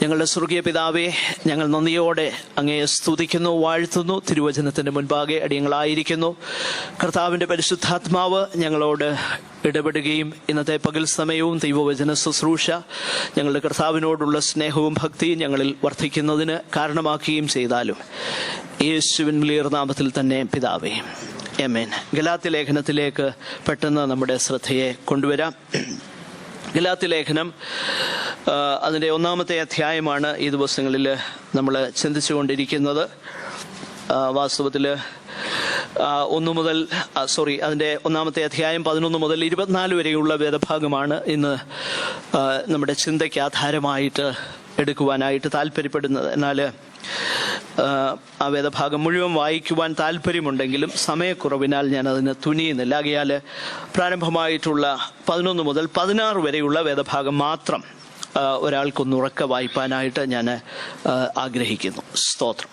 ഞങ്ങളുടെ സ്വർഗീയ പിതാവേ, ഞങ്ങൾ നന്ദിയോടെ അങ്ങയെ സ്തുതിക്കുന്നു, വാഴ്ത്തുന്നു. തിരുവചനത്തിൻ്റെ മുൻപാകെ അടിയങ്ങളായിരിക്കുന്നു. കർത്താവിൻ്റെ പരിശുദ്ധാത്മാവ് ഞങ്ങളോട് ഇടപെടുകയും ഇന്നത്തെ പകൽ സമയവും ദൈവവചന ശുശ്രൂഷ ഞങ്ങളുടെ കർത്താവിനോടുള്ള സ്നേഹവും ഭക്തിയും ഞങ്ങളിൽ വർദ്ധിക്കുന്നതിന് കാരണമാക്കുകയും ചെയ്താലും യേശുവിൻ വലിയ നാമത്തിൽ തന്നെ പിതാവേ, ആമേൻ. ഗലാത്യ ലേഖനത്തിലേക്ക് പെട്ടെന്ന് നമ്മുടെ ശ്രദ്ധയെ കൊണ്ടുവരാം. ഗലാത്യ ലേഖനം അതിൻ്റെ 1-ാമത്തെ അധ്യായമാണ് ഈ ദിവസങ്ങളിൽ നമ്മൾ ചിന്തിച്ചുകൊണ്ടിരിക്കുന്നത്. വാസ്തവത്തിൽ അതിൻ്റെ 1-ാമത്തെ അധ്യായം 11 മുതൽ 24 വരെയുള്ള വേദഭാഗമാണ് ഇന്ന് നമ്മുടെ ചിന്തയ്ക്ക് ആധാരമായിട്ട് എടുക്കുവാനായിട്ട് താല്പര്യപ്പെടുന്നത്. എന്നാൽ ആ വേദഭാഗം മുഴുവൻ വായിക്കുവാൻ താല്പര്യമുണ്ടെങ്കിലും സമയക്കുറവിനാൽ ഞാൻ അതിന് തുനിയുന്നില്ല. ആകയാൽ പ്രാരംഭമായിട്ടുള്ള 11 മുതൽ 16 വരെയുള്ള വേദഭാഗം മാത്രം ഒരാൾക്കൊന്നുറക്കെ വായിപ്പാനായിട്ട് ഞാൻ ആഗ്രഹിക്കുന്നു. സ്തോത്രം.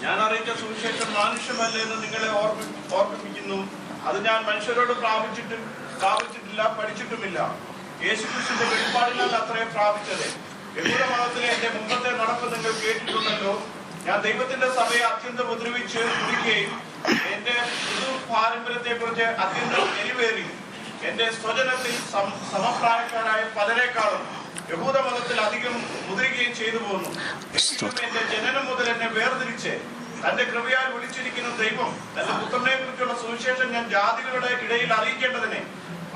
ഞാൻ അറിയിച്ച സുവിശേഷം മാനുഷ്യമല്ല എന്ന് നിങ്ങളെ ഓർമ്മിപ്പിക്കുന്നു. അത് ഞാൻ മനുഷ്യരോട് പ്രാപിച്ചിട്ടില്ല, പഠിച്ചിട്ടുമില്ല. യേശുക്രിസ്തുവിന്റെ വെളിപ്പാടിനാൽ അത്രയും പ്രാപിച്ചത്. യഹൂദമതത്തിലെ എന്റെ മുമ്പത്തെ നടപ്പ് നിങ്ങൾ കേട്ടിട്ടുണ്ടല്ലോ. ഞാൻ ദൈവത്തിന്റെ സഭയെ അത്യന്തം ഉപദ്രവിച്ച് കുടിക്കുകയും എന്റെ പുതു പാരമ്പര്യത്തെ കുറിച്ച് അത്യന്തം എരിവേറി എന്റെ സ്വജനത്തിൽ സമപ്രായക്കാരായ പലരെക്കാളും യഹൂദമതത്തിൽ അധികം മുദ്രിക്കുകയും ചെയ്തു പോന്നു. എന്റെ ജനനം മുതൽ എന്നെ വേർതിരിച്ച് തന്റെ കൃപയാൽ വിളിച്ചിരിക്കുന്ന ദൈവം തന്റെ പുത്രനെ കുറിച്ചുള്ള സുവിശേഷം ഞാൻ ജാതികളുടെ ഇടയിൽ അറിയിക്കേണ്ടതിനെ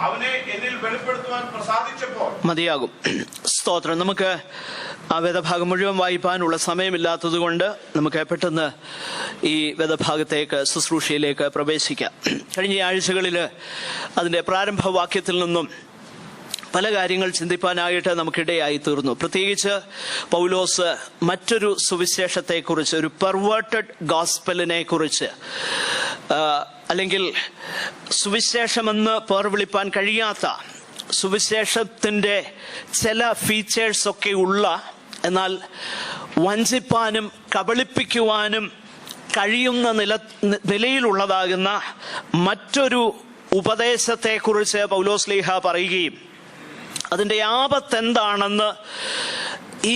അവനെ എന്നിൽ വെളിപ്പെടുത്തുവാൻ പ്രസാദിച്ചപ്പോൾ മതിയാകും. സ്തോത്രം. നമുക്ക് ആ വേദഭാഗം മുഴുവൻ വായിപ്പാനുള്ള സമയമില്ലാത്തത് കൊണ്ട് നമുക്ക് പെട്ടെന്ന് ഈ വേദഭാഗത്തേക്ക് ശുശ്രൂഷയിലേക്ക് പ്രവേശിക്കാം. കഴിഞ്ഞ ആഴ്ചകളിൽ അതിൻ്റെ പ്രാരംഭവാക്യത്തിൽ നിന്നും പല കാര്യങ്ങൾ ചിന്തിപ്പാനായിട്ട് നമുക്കിടയായി തീർന്നു. പ്രത്യേകിച്ച് പൗലോസ് മറ്റൊരു സുവിശേഷത്തെക്കുറിച്ച്, ഒരു പെർവേർട്ടഡ് ഗോസ്പലിനെ കുറിച്ച്, അല്ലെങ്കിൽ സുവിശേഷമെന്ന് പേർ വിളിപ്പാൻ കഴിയാത്ത, സുവിശേഷത്തിൻ്റെ ചില ഫീച്ചേഴ്സൊക്കെ ഉള്ള, എന്നാൽ വഞ്ചിപ്പാനും കബളിപ്പിക്കുവാനും കഴിയുന്ന നിലയിലുള്ളതാകുന്ന മറ്റൊരു ഉപദേശത്തെക്കുറിച്ച് പൗലോസ് ശ്ലീഹ പറയുകയും അതിൻ്റെ ആപത്ത് എന്താണെന്ന്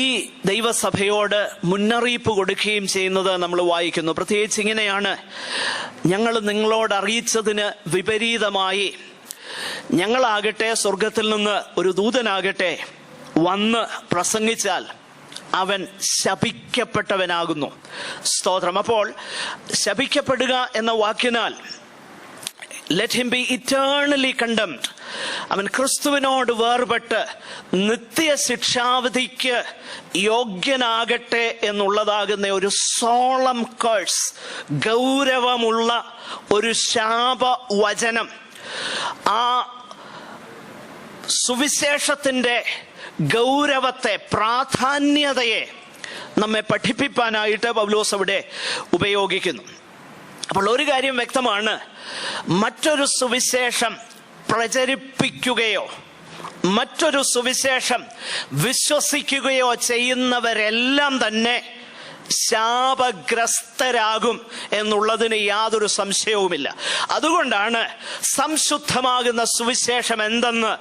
ഈ ദൈവസഭയോട് മുന്നറിയിപ്പ് കൊടുക്കുകയും ചെയ്യുന്നത് നമ്മൾ വായിക്കുന്നു. പ്രത്യേകിച്ച് ഇങ്ങനെയാണ്: ഞങ്ങൾ നിങ്ങളോട് അറിയിച്ചതിന് വിപരീതമായി ഞങ്ങളാകട്ടെ, സ്വർഗത്തിൽ നിന്ന് ഒരു ദൂതനാകട്ടെ വന്ന് പ്രസംഗിച്ചാൽ അവൻ ശപിക്കപ്പെട്ടവനാകുന്നു. സ്തോത്രം. അപ്പോൾ ശപിക്കപ്പെടുക എന്ന വാക്കിനാൽ let him be eternally condemned. അവൻ ക്രിസ്തുവിനോട് വേർപെട്ട് നിത്യ ശിക്ഷാവിധിക്ക് യോഗ്യനാകട്ടെ എന്നുള്ളതാകുന്ന ഒരു സോളം കേഴ്സ്, ഗൗരവമുള്ള ഒരു ശാപവചനം. ആ സുവിശേഷത്തിൻ്റെ ഗൗരവത്തെ, പ്രാധാന്യതയെ നമ്മെ പഠിപ്പിക്കാനായിട്ട് പൗലോസ് അവിടെ ഉപയോഗിക്കുന്നു. അപ്പോൾ ഒരു കാര്യം വ്യക്തമാണ്: മറ്റൊരു സുവിശേഷം പ്രചരിപ്പിക്കുകയോ മറ്റൊരു സുവിശേഷം വിശ്വസിക്കുകയോ ചെയ്യുന്നവരെല്ലാം തന്നെ ശാപഗ്രസ്തരാകും എന്നുള്ളതിന് യാതൊരു സംശയവുമില്ല. അതുകൊണ്ടാണ് സംശുദ്ധമാകുന്ന സുവിശേഷം എന്തെന്ന്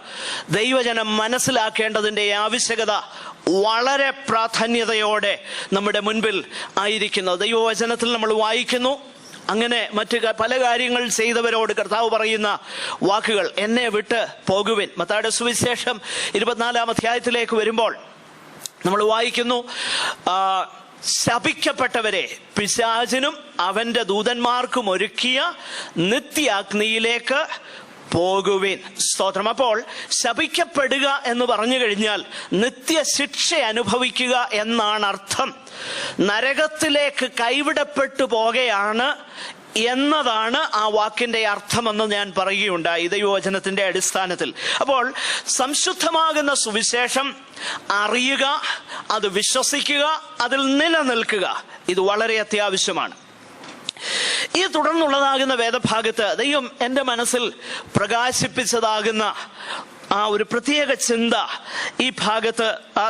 ദൈവജനം മനസ്സിലാക്കേണ്ടതിൻ്റെ ആവശ്യകത വളരെ പ്രാധാന്യതയോടെ നമ്മുടെ മുൻപിൽ ആയിരിക്കുന്നത്. ദൈവവചനത്തിൽ നമ്മൾ വായിക്കുന്നു, അങ്ങനെ മറ്റു പല കാര്യങ്ങൾ ചെയ്തവരോട് കർത്താവ് പറയുന്ന വാക്കുകൾ: എന്നെ വിട്ട് പോകുവിൻ. മത്തായിയുടെ സുവിശേഷം 24-ാം അധ്യായത്തിലേക്ക് വരുമ്പോൾ നമ്മൾ വായിക്കുന്നു, ശപിക്കപ്പെട്ടവരെ പിശാചിനും അവന്റെ ദൂതന്മാർക്കും ഒരുക്കിയ നിത്യാഗ്നിയിലേക്ക് പോകുവിൻ. സ്തോത്രം. അപ്പോൾ ശപിക്കപ്പെടുക എന്ന് പറഞ്ഞു കഴിഞ്ഞാൽ നിത്യശിക്ഷ അനുഭവിക്കുക എന്നാണ് അർത്ഥം. നരകത്തിലേക്ക് കൈവിടപ്പെട്ടു പോകുകയാണ് എന്നതാണ് ആ വാക്കിന്റെ അർത്ഥമെന്ന് ഞാൻ പറയുകയുണ്ടായി ദൈവവചനത്തിന്റെ അടിസ്ഥാനത്തിൽ. അപ്പോൾ സംശുദ്ധമാകുന്ന സുവിശേഷം അറിയുക, അത് വിശ്വസിക്കുക, അതിൽ നിലനിൽക്കുക, ഇത് വളരെ അത്യാവശ്യമാണ്. ഈ തുടർന്നുള്ളതാകുന്ന വേദഭാഗത്ത് ദൈവം എൻ്റെ മനസ്സിൽ പ്രകാശിപ്പിച്ചതാകുന്ന ആ ഒരു പ്രത്യേക ചിന്ത, ഈ ഭാഗത്ത്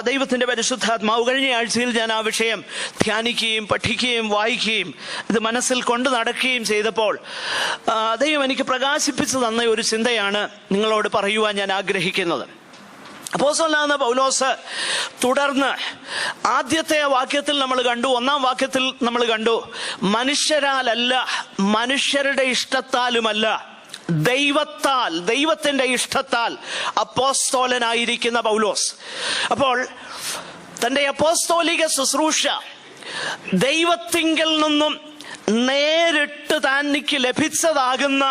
ദൈവത്തിൻ്റെ പരിശുദ്ധാത്മാവ് കഴിഞ്ഞ ആഴ്ചയിൽ ഞാൻ ആ വിഷയം ധ്യാനിക്കുകയും പഠിക്കുകയും വായിക്കുകയും ഇത് മനസ്സിൽ കൊണ്ട് നടക്കുകയും ചെയ്തപ്പോൾ ദൈവം എനിക്ക് പ്രകാശിപ്പിച്ചു തന്ന ഒരു ചിന്തയാണ് നിങ്ങളോട് പറയുവാൻ ഞാൻ ആഗ്രഹിക്കുന്നത്. അപ്പോസ്തലനാകുന്ന പൗലോസ് തുടർന്ന് ആദ്യത്തെ വാക്യത്തിൽ നമ്മൾ കണ്ടു, 1-ാം വാക്യത്തിൽ നമ്മൾ കണ്ടു, മനുഷ്യരാലല്ല, മനുഷ്യരുടെ ഇഷ്ടത്താലുമല്ല, ദൈവത്താൽ, ദൈവത്തിന്റെ ഇഷ്ടത്താൽ അപ്പോസ്തലനായിരിക്കുന്ന പൗലോസ്. അപ്പോൾ തന്റെ അപ്പോസ്തോലിക ശുശ്രൂഷ ദൈവത്തിങ്കൽ നിന്നും നേരിട്ട് തനിക്ക് ലഭിച്ചതാകുന്ന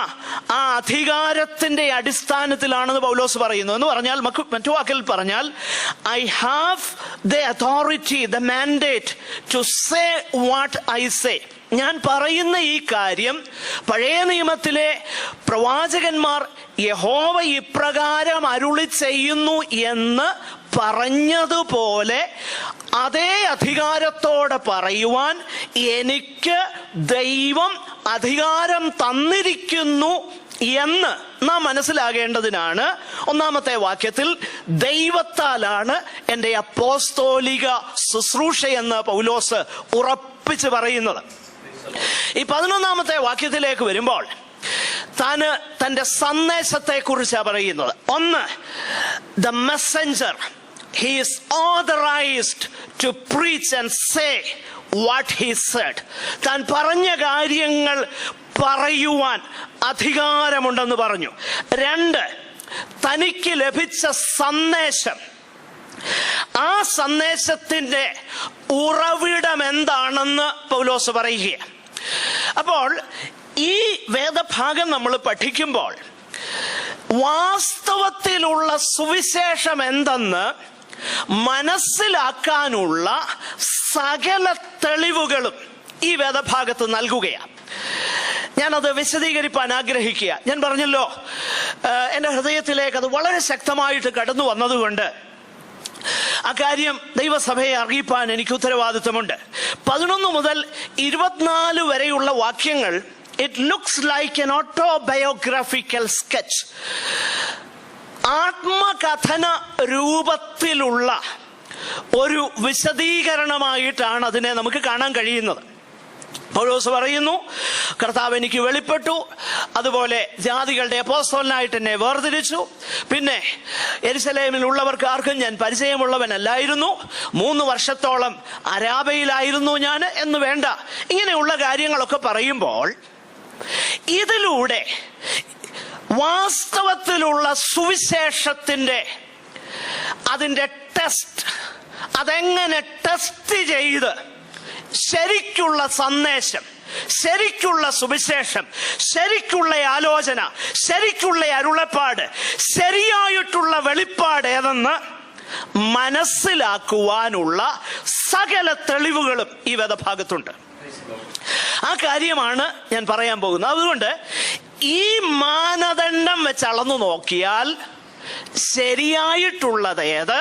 ആ അധികാരത്തിന്റെ അടിസ്ഥാനത്തിലാണെന്ന് പൗലോസ് പറയുന്നു. എന്ന് പറഞ്ഞാൽ, മറ്റു വാക്കിൽ പറഞ്ഞാൽ, I have the authority, the mandate to say what I say. ഞാൻ പറയുന്ന ഈ കാര്യം പഴയ നിയമത്തിലെ പ്രവാചകന്മാർ യഹോവ ഇപ്രകാരം അരുളി ചെയ്യുന്നു എന്ന് പറഞ്ഞതുപോലെ അതേ അധികാരത്തോടെ പറയുവാൻ എനിക്ക് ദൈവം അധികാരം തന്നിരിക്കുന്നു എന്ന് നാം മനസ്സിലാകേണ്ടതിനാണ് 1-ാമത്തെ വാക്യത്തിൽ ദൈവത്താലാണ് എൻ്റെ അപ്പോസ്തോലിക ശുശ്രൂഷയെന്ന് പൗലോസ് ഉറപ്പിച്ച് പറയുന്നത്. ഈ 11-ാമത്തെ വാക്യത്തിലേക്ക് വരുമ്പോൾ തന്റെ സന്ദേശത്തെ കുറിച്ചാണ് പറയുന്നത്. ഒന്ന്, the Messenger, he is authorized to preach and say what he said. താൻ പറഞ്ഞ കാര്യങ്ങൾ പറയുവാൻ അധികാരമുണ്ടെന്ന് പറഞ്ഞു. 2, തനിക്ക് ലഭിച്ച സന്ദേശം, ആ സന്ദേശത്തിന്റെ ഉറവിടം എന്താണെന്ന് പൗലോസ് പറയുക. അപ്പോൾ ഈ വേദഭാഗം നമ്മൾ പഠിക്കുമ്പോൾ വാസ്തവത്തിലുള്ള സുവിശേഷം എന്തെന്ന് മനസ്സിലാക്കാനുള്ള സകല തെളിവുകളും ഈ വേദഭാഗത്ത് നൽകുകയാണ്. ഞാനത് വിശദീകരിപ്പാൻ ആഗ്രഹിക്കുക. ഞാൻ പറഞ്ഞല്ലോ, എൻ്റെ ഹൃദയത്തിലേക്ക് അത് വളരെ ശക്തമായിട്ട് കടന്നു വന്നതുകൊണ്ട് ആ കാര്യം ദൈവസഭയെ അറിയിപ്പാൻ എനിക്ക് ഉത്തരവാദിത്വമുണ്ട്. 11 മുതൽ 24 വരെയുള്ള വാക്യങ്ങൾ, it looks like an autobiographical sketch. ആത്മകഥന രൂപത്തിലുള്ള ഒരു വിശദീകരണമായിട്ടാണ് അതിനെ നമുക്ക് കാണാൻ കഴിയുന്നത്. പൗലോസ് പറയുന്നു, കർത്താവ് എനിക്ക് വെളിപ്പെട്ടു, അതുപോലെ ജാതികളുടെ അപ്പോസ്തലനായിട്ട് എന്നെ വേർതിരിച്ചു, പിന്നെ യെരുശലേമിലുള്ളവർക്ക് ആർക്കും ഞാൻ പരിചയമുള്ളവനല്ലായിരുന്നു, 3 വർഷത്തോളം അരാബയിലായിരുന്നു ഞാൻ എന്ന് വേണ്ട, ഇങ്ങനെയുള്ള കാര്യങ്ങളൊക്കെ പറയുമ്പോൾ ഇതിലൂടെ വാസ്തവത്തിലുള്ള സുവിശേഷത്തിന്റെ അതിന്റെ ടെസ്റ്റ്, അതെങ്ങനെ ടെസ്റ്റ് ചെയ്ത് ശരിക്കുള്ള സന്ദേശം, ശരിക്കുള്ള സുവിശേഷം, ശരിക്കുള്ള ആലോചന, ശരിക്കുള്ള അരുളപ്പാട്, ശരിയായിട്ടുള്ള വെളിപ്പാട് ഏതെന്ന് മനസ്സിലാക്കുവാനുള്ള സകല തെളിവുകളും ഈ വേദഭാഗത്തുണ്ട്. ആ കാര്യമാണ് ഞാൻ പറയാൻ പോകുന്നത്. അതുകൊണ്ട് ഈ മാനദണ്ഡം വെച്ച് അളന്നു നോക്കിയാൽ ശരിയായിട്ടുള്ളത് ഏത്,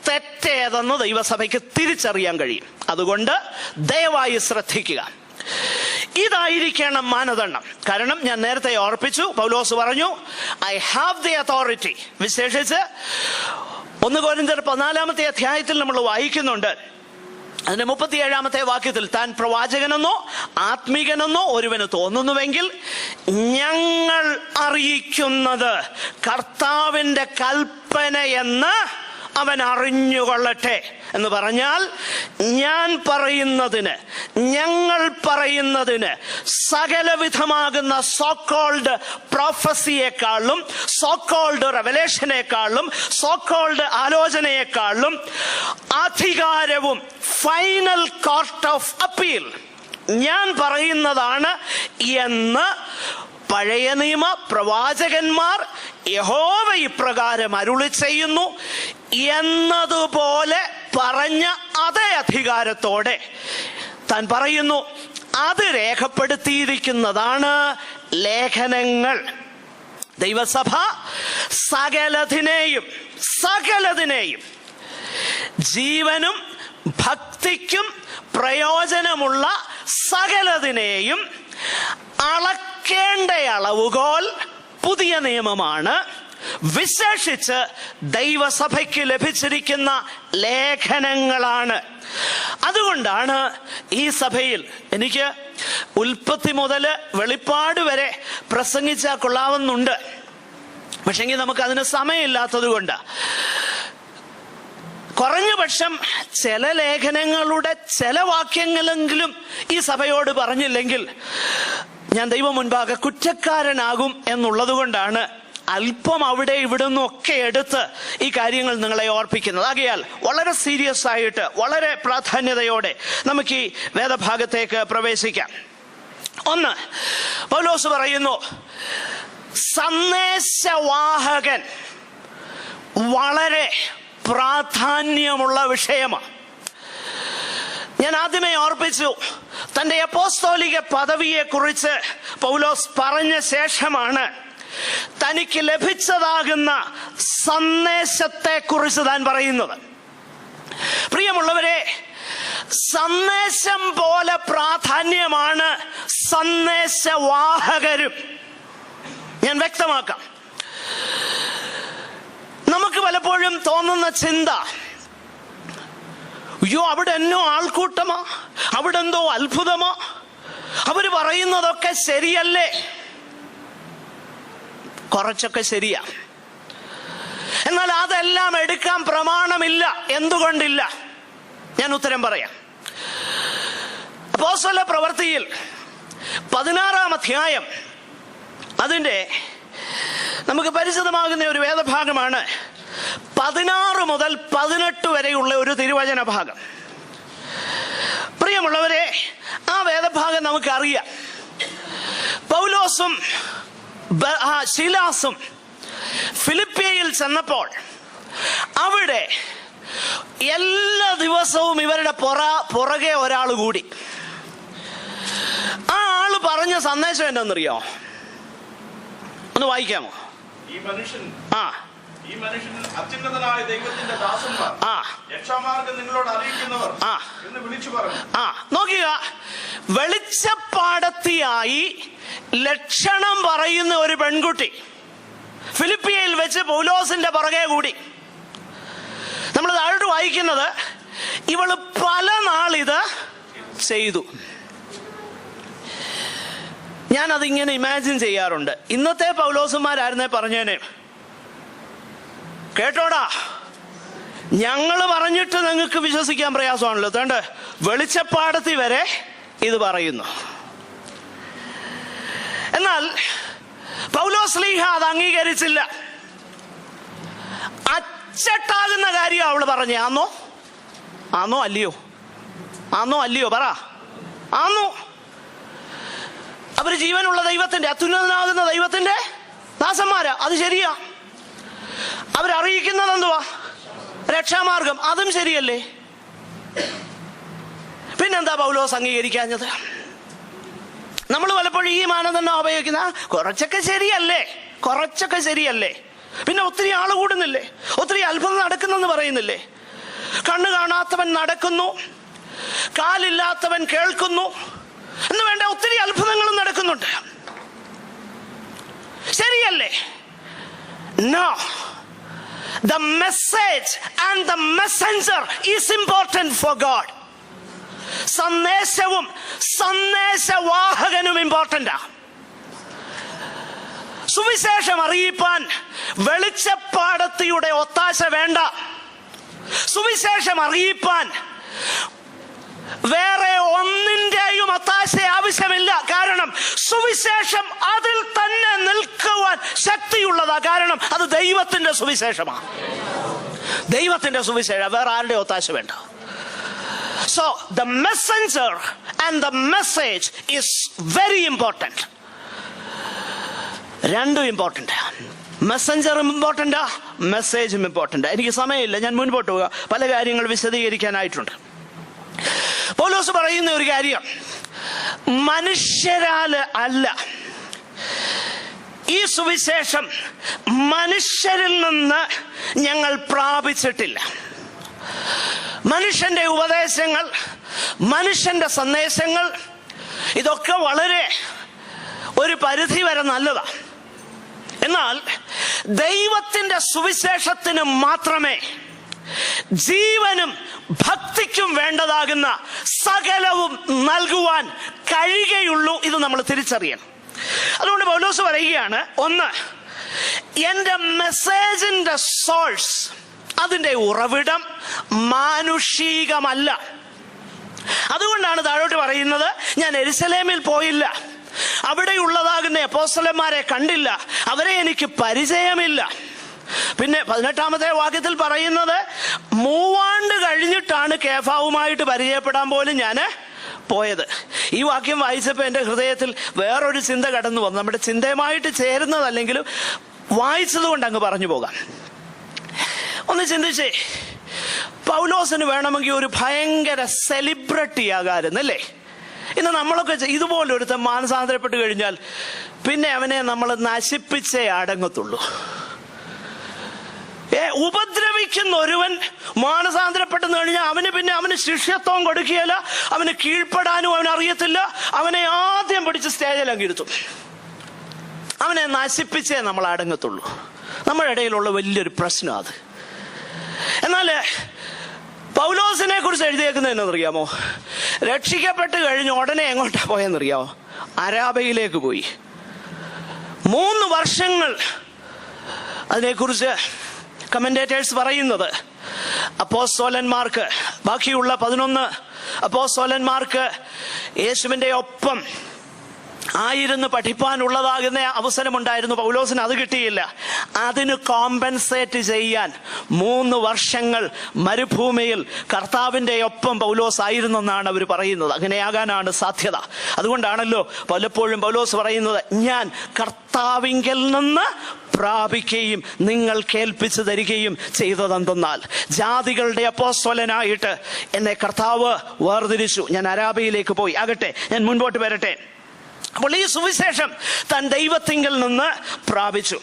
തെറ്റേതെന്ന് ദൈവസഭയ്ക്ക് തിരിച്ചറിയാൻ കഴിയും. അതുകൊണ്ട് ദയവായി ശ്രദ്ധിക്കുക. ഇതായിരിക്കണം മാനദണ്ഡം. കാരണം ഞാൻ നേരത്തെ ഓർപ്പിച്ചു, പൗലോസ് പറഞ്ഞു, ഐ ഹാവ് ദി അതോറിറ്റി. വിശേഷിച്ച് 1 കൊരിന്ത്യർ 14-ാമത്തെ അധ്യായത്തിൽ നമ്മൾ വായിക്കുന്നുണ്ട്, അതിന്റെ 37-ാമത്തെ വാക്യത്തിൽ, താൻ പ്രവാചകനെന്നോ ആത്മീകനെന്നോ ഒരുവന് തോന്നുന്നുവെങ്കിൽ ഞങ്ങൾ അറിയിക്കുന്നത് കർത്താവിന്റെ കൽപ്പനയെന്ന് അവൻ അറിഞ്ഞുകൊള്ളട്ടെ എന്ന് പറഞ്ഞാൽ, ഞാൻ പറയുന്നതിന്, ഞങ്ങൾ പറയുന്നതിന് സകലവിധമാകുന്ന സോക്കോൾഡ് പ്രൊഫസിയെക്കാളും, സോക്കോൾഡ് റെവലേഷനേക്കാളും, സോക്കോൾഡ് ആലോചനയെക്കാളും അധികാരവും ഫൈനൽ കോർട്ട് ഓഫ് അപ്പീൽ ഞാൻ പറയുന്നതാണ് എന്ന് പഴയ നിയമ പ്രവാചകന്മാർ യഹോവ ഇപ്രകാരം അരുളി ചെയ്യുന്നു എന്നതുപോലെ പറഞ്ഞ അതേ അധികാരത്തോടെ താൻ പറയുന്നു. അത് രേഖപ്പെടുത്തിയിരിക്കുന്നതാണ് ലേഖനങ്ങൾ. ദൈവസഭ സകലതിനെയും ജീവനും ഭക്തിക്കും പ്രയോജനമുള്ള സകലതിനെയും അളക്കേണ്ട അളവുകോൽ പുതിയ നിയമമാണ്. വിശേഷിച്ച് ദൈവസഭയ്ക്ക് ലഭിച്ചിരിക്കുന്ന ലേഖനങ്ങളാണ്. അതുകൊണ്ടാണ് ഈ സഭയിൽ എനിക്ക് ഉൽപ്പത്തി മുതൽ വെളിപ്പാട് വരെ പ്രസംഗിച്ചാൽ കൊള്ളാവുന്നുണ്ട്. പക്ഷെങ്കിൽ നമുക്ക് അതിന് സമയമില്ലാത്തത് കൊണ്ട് കുറഞ്ഞ പക്ഷം ചില ലേഖനങ്ങളുടെ ചില വാക്യങ്ങളെങ്കിലും ഈ സഭയോട് പറഞ്ഞില്ലെങ്കിൽ ഞാൻ ദൈവം മുൻപാകെ കുറ്റക്കാരനാകും എന്നുള്ളത് കൊണ്ടാണ് അല്പം അവിടെ ഇവിടെ നിന്നൊക്കെ എടുത്ത് ഈ കാര്യങ്ങൾ നിങ്ങളെ ഓർപ്പിക്കുന്നത്. ആകയാൽ വളരെ സീരിയസ് ആയിട്ട് വളരെ പ്രാധാന്യതയോടെ നമുക്ക് ഈ വേദഭാഗത്തേക്ക് പ്രവേശിക്കാം. ഒന്ന്, പൗലോസ് പറയുന്നു സന്ദേശവാഹകൻ വളരെ പ്രാധാന്യമുള്ള വിഷയമാണ്. ഞാൻ ആദ്യമേ ഓർപ്പിച്ചു, തന്റെ അപ്പോസ്തോലിക പദവിയെ കുറിച്ച് പൗലോസ് പറഞ്ഞ ശേഷമാണ് തനിക്ക് ലഭിച്ചതാകുന്ന സന്ദേശത്തെ കുറിച്ച് താൻ പറയുന്നത്. പ്രിയമുള്ളവരെ, സന്ദേശം പോലെ പ്രാധാന്യമാണ് സന്ദേശവാഹകരും. ഞാൻ വ്യക്തമാക്കാം. നമുക്ക് പലപ്പോഴും തോന്നുന്ന ചിന്ത, അയ്യോ അവിടെ എന്നോ ആൾക്കൂട്ടമോ, അവിടെ എന്തോ അത്ഭുതമോ, അവര് പറയുന്നതൊക്കെ ശരിയല്ലേ? കുറച്ചൊക്കെ ശരിയാ, എന്നാൽ അതെല്ലാം എടുക്കാൻ പ്രമാണമില്ല. എന്തുകൊണ്ടില്ല? ഞാൻ ഉത്തരം പറയാം. അപ്പോസ്തല പ്രവൃത്തിയിൽ 16-ാം അധ്യായം, അതിന്റെ നമുക്ക് പരിചിതമാകുന്ന ഒരു വേദഭാഗമാണ് 16 മുതൽ 18 വരെയുള്ള ഒരു തിരുവചന ഭാഗം. പ്രിയമുള്ളവരെ, ആ വേദഭാഗം നമുക്കറിയാം. പൗലോസും ശീലാസും ഫിലിപ്പിയിൽ ചെന്നപ്പോൾ അവിടെ എല്ലാ ദിവസവും ഇവരുടെ പുറകെ ഒരാൾ കൂടി. ആ ആള് പറഞ്ഞ സന്ദേശം എന്താണെന്നറിയോ? ഒന്ന് വായിക്കാമോ? ഈ മനുഷ്യൻ അത്യുന്നതനായ ദൈവത്തിന്റെ ദാസന്മാർ, രക്ഷാമാർഗ്ഗം നിങ്ങളോട് അറിയിക്കുന്നവർ എന്ന് വിളിച്ചു പറഞ്ഞു. നോക്കുക, വെളിച്ചപ്പാടത്തിയായി ലക്ഷണം പറയുന്ന ഒരു പെൺകുട്ടി ഫിലിപ്പിയയിൽ വെച്ച് പൗലോസിന്റെ പുറകെ കൂടി. നമ്മൾ താഴോട്ട് വായിക്കുന്നത്, ഇവള് പല നാളിത് ചെയ്തു. ഞാൻ അതിങ്ങനെ ഇമാജിൻ ചെയ്യാറുണ്ട്. ഇന്നത്തെ പൗലോസുമാരായിരുന്നേ പറഞ്ഞേനെ, കേട്ടോടാ, ഞങ്ങൾ പറഞ്ഞിട്ട് നിങ്ങൾക്ക് വിശ്വസിക്കാൻ പ്രയാസമാണല്ലോ, തേണ്ട വെളിച്ചപ്പാടത്തി വരെ ഇത് പറയുന്നു. എന്നാൽ പൗലോസ്ലീഹ അത് അംഗീകരിച്ചില്ല. അച്ചട്ടാകുന്ന കാര്യം അവള് പറഞ്ഞേ. ആന്നോ അല്ലയോ പറ. ആന്നോ? അവര് ജീവനുള്ള ദൈവത്തിന്റെ, അത്യുന്നതനാകുന്ന ദൈവത്തിന്റെ ദാസന്മാരാ, അത് ശരിയാ. അവരറിയിക്കുന്നത് എന്തുവാ? രക്ഷാമാർഗം. അതും ശരിയല്ലേ? പിന്നെന്താ പൗലോസ് അംഗീകരിക്കാഞ്ഞത്? നമ്മൾ പലപ്പോഴും ഈ മാനദണ്ഡം ഉപയോഗിക്കുന്ന, കുറച്ചൊക്കെ ശരിയല്ലേ, പിന്നെ ഒത്തിരി ആള് കൂടുന്നില്ലേ, ഒത്തിരി അത്ഭുതം നടക്കുന്നെന്ന് പറയുന്നില്ലേ, കണ്ണ് കാണാത്തവൻ നടക്കുന്നു, കാലില്ലാത്തവൻ കേൾക്കുന്നു എന്ന് വേണ്ട ഒത്തിരി അത്ഭുതങ്ങളും നടക്കുന്നുണ്ട്. ശരിയല്ലേ? No. The message and the messenger is important for God. സന്ദേശവും സന്ദേശവാഹകനും ഇമ്പോർട്ടന്റാ. സുവിശേഷം അറിയിപ്പാൻ വെളിച്ചപ്പാടത്തിയുടെ ഒത്താശ വേണ്ട. സുവിശേഷം അറിയിപ്പാൻ വേറെ ഒന്നിന്റെയും ഒത്താശ ആവശ്യമില്ല. കാരണം സുവിശേഷം അതിൽ തന്നെ നിൽക്കുവാൻ ശക്തിയുള്ളതാ. കാരണം അത് ദൈവത്തിന്റെ സുവിശേഷമാണ്. ദൈവത്തിന്റെ സുവിശേഷം, വേറെ ആരുടെ ഒത്താശ വേണ്ട. So the messenger and the message is very important. രണ്ടും ഇമ്പോർട്ടന്റ്. മെസ്സഞ്ചറും ഇമ്പോർട്ടന്റാ, മെസ്സേജും ഇമ്പോർട്ടന്റ്. എനിക്ക് സമയമില്ല, ഞാൻ മുൻപോട്ട് പോവുക. പല കാര്യങ്ങൾ വിശദീകരിക്കാനായിട്ടുണ്ട്. പൗലോസ് പറയുന്ന ഒരു കാര്യം, മനുഷ്യരാല് അല്ല ഈ സുവിശേഷം, മനുഷ്യരിൽ നിന്ന് ഞങ്ങൾ പ്രാപിച്ചിട്ടില്ല. മനുഷ്യന്റെ ഉപദേശങ്ങൾ, മനുഷ്യന്റെ സന്ദേശങ്ങൾ, ഇതൊക്കെ വളരെ ഒരു പരിധി വരെ നല്ലതാ. എന്നാൽ ദൈവത്തിന്റെ സുവിശേഷത്തിന് മാത്രമേ ജീവനും ഭക്തിക്കും വേണ്ടതാകുന്ന സകലവും നൽകുവാൻ കഴിയുകയുള്ളൂ. ഇത് നമ്മൾ തിരിച്ചറിയണം. അതുകൊണ്ട് പൗലോസ് പറയുകയാണ്, ഒന്ന്, എന്റെ മെസ്സേജിന്റെ സോഴ്സ്, അതിൻ്റെ ഉറവിടം മാനുഷികമല്ല. അതുകൊണ്ടാണ് താഴോട്ട് പറയുന്നത്, ഞാൻ യെരുശലേമിൽ പോയില്ല, അവിടെയുള്ളതാകുന്ന അപ്പോസ്തലന്മാരെ കണ്ടില്ല, അവരെ എനിക്ക് പരിചയമില്ല. പിന്നെ 18-ാമത്തെ വാക്യത്തിൽ പറയുന്നത് 3 ആണ്ട് കഴിഞ്ഞിട്ടാണ് കേഫാവുമായിട്ട് പരിചയപ്പെടാൻ പോലും ഞാൻ പോയത്. ഈ വാക്യം വായിച്ചപ്പോൾ എൻ്റെ ഹൃദയത്തിൽ വേറൊരു ചിന്ത കടന്നു വന്നു. നമ്മുടെ ചിന്തയുമായിട്ട് ചേരുന്നതല്ലെങ്കിലും വായിച്ചത് കൊണ്ട് അങ്ങ് പറഞ്ഞു പോകാം. ഒന്ന് ചിന്തിച്ചേ, പൗലോസിന് വേണമെങ്കിൽ ഒരു ഭയങ്കര സെലിബ്രിറ്റി ആകാമായിരുന്നു അല്ലേ? ഇന്ന് നമ്മളൊക്കെ ഇതുപോലെ ഒരുത്തൻ മാനസാന്തരപ്പെട്ട് കഴിഞ്ഞാൽ പിന്നെ അവനെ നമ്മൾ നശിപ്പിച്ചേ അടങ്ങത്തുള്ളൂ. ഉപദ്രവിക്കുന്ന ഒരുവൻ മാനസാന്തരപ്പെട്ടെന്ന് കഴിഞ്ഞാൽ അവന് ശിഷ്യത്വം കൊടുക്കുകയില്ല, അവന് കീഴ്പ്പെടാനും അവനറിയത്തില്ല. അവനെ ആദ്യം പിടിച്ച് സ്റ്റേജിൽ അങ്ങിരുത്തും. അവനെ നശിപ്പിച്ചേ നമ്മൾ അടങ്ങത്തുള്ളൂ. നമ്മുടെ ഇടയിലുള്ള വലിയൊരു പ്രശ്നം അത്. എന്നാൽ പൗലോസിനെ കുറിച്ച് എഴുതിയേക്കുന്നത് എന്നറിയാമോ? രക്ഷിക്കപ്പെട്ട് കഴിഞ്ഞ് ഉടനെ എങ്ങോട്ടാ പോയെന്നറിയാമോ? അരാബയിലേക്ക് പോയി. 3 വർഷങ്ങൾ അതിനെക്കുറിച്ച് കമന്റേറ്റേഴ്സ് പറയുന്നത്, അപ്പോസ്തലന്മാർക്ക്, ബാക്കിയുള്ള 11 അപ്പോസ്തലന്മാർക്ക് യേശുവിൻ്റെ ഒപ്പം ആയിരുന്നു പഠിപ്പാനുള്ളതാകുന്ന അവസരമുണ്ടായിരുന്നു. പൗലോസിന് അത് കിട്ടിയില്ല. അതിന് കോമ്പൻസേറ്റ് ചെയ്യാൻ 3 വർഷങ്ങൾ മരുഭൂമിയിൽ കർത്താവിൻ്റെ ഒപ്പം പൗലോസ് ആയിരുന്നെന്നാണ് അവർ പറയുന്നത്. അങ്ങനെയാകാനാണ് സാധ്യത. അതുകൊണ്ടാണല്ലോ പലപ്പോഴും പൗലോസ് പറയുന്നത്, ഞാൻ കർത്താവിങ്കൽ നിന്ന് പ്രാപിക്കുകയും നിങ്ങൾ കേൾപ്പിച്ചു തരികയും ചെയ്തതെന്തെന്നാൽ ജാതികളുടെ അപ്പോസ്തലനായിട്ട് എന്നെ കർത്താവ് വേർതിരിച്ചു. ഞാൻ അരാബിയിലേക്ക് പോയി. ആകട്ടെ, ഞാൻ മുൻപോട്ട് വരട്ടെ. അപ്പോൾ ഈ സുവിശേഷം താൻ ദൈവത്തിങ്കൽ നിന്ന് പ്രാപിച്ചു.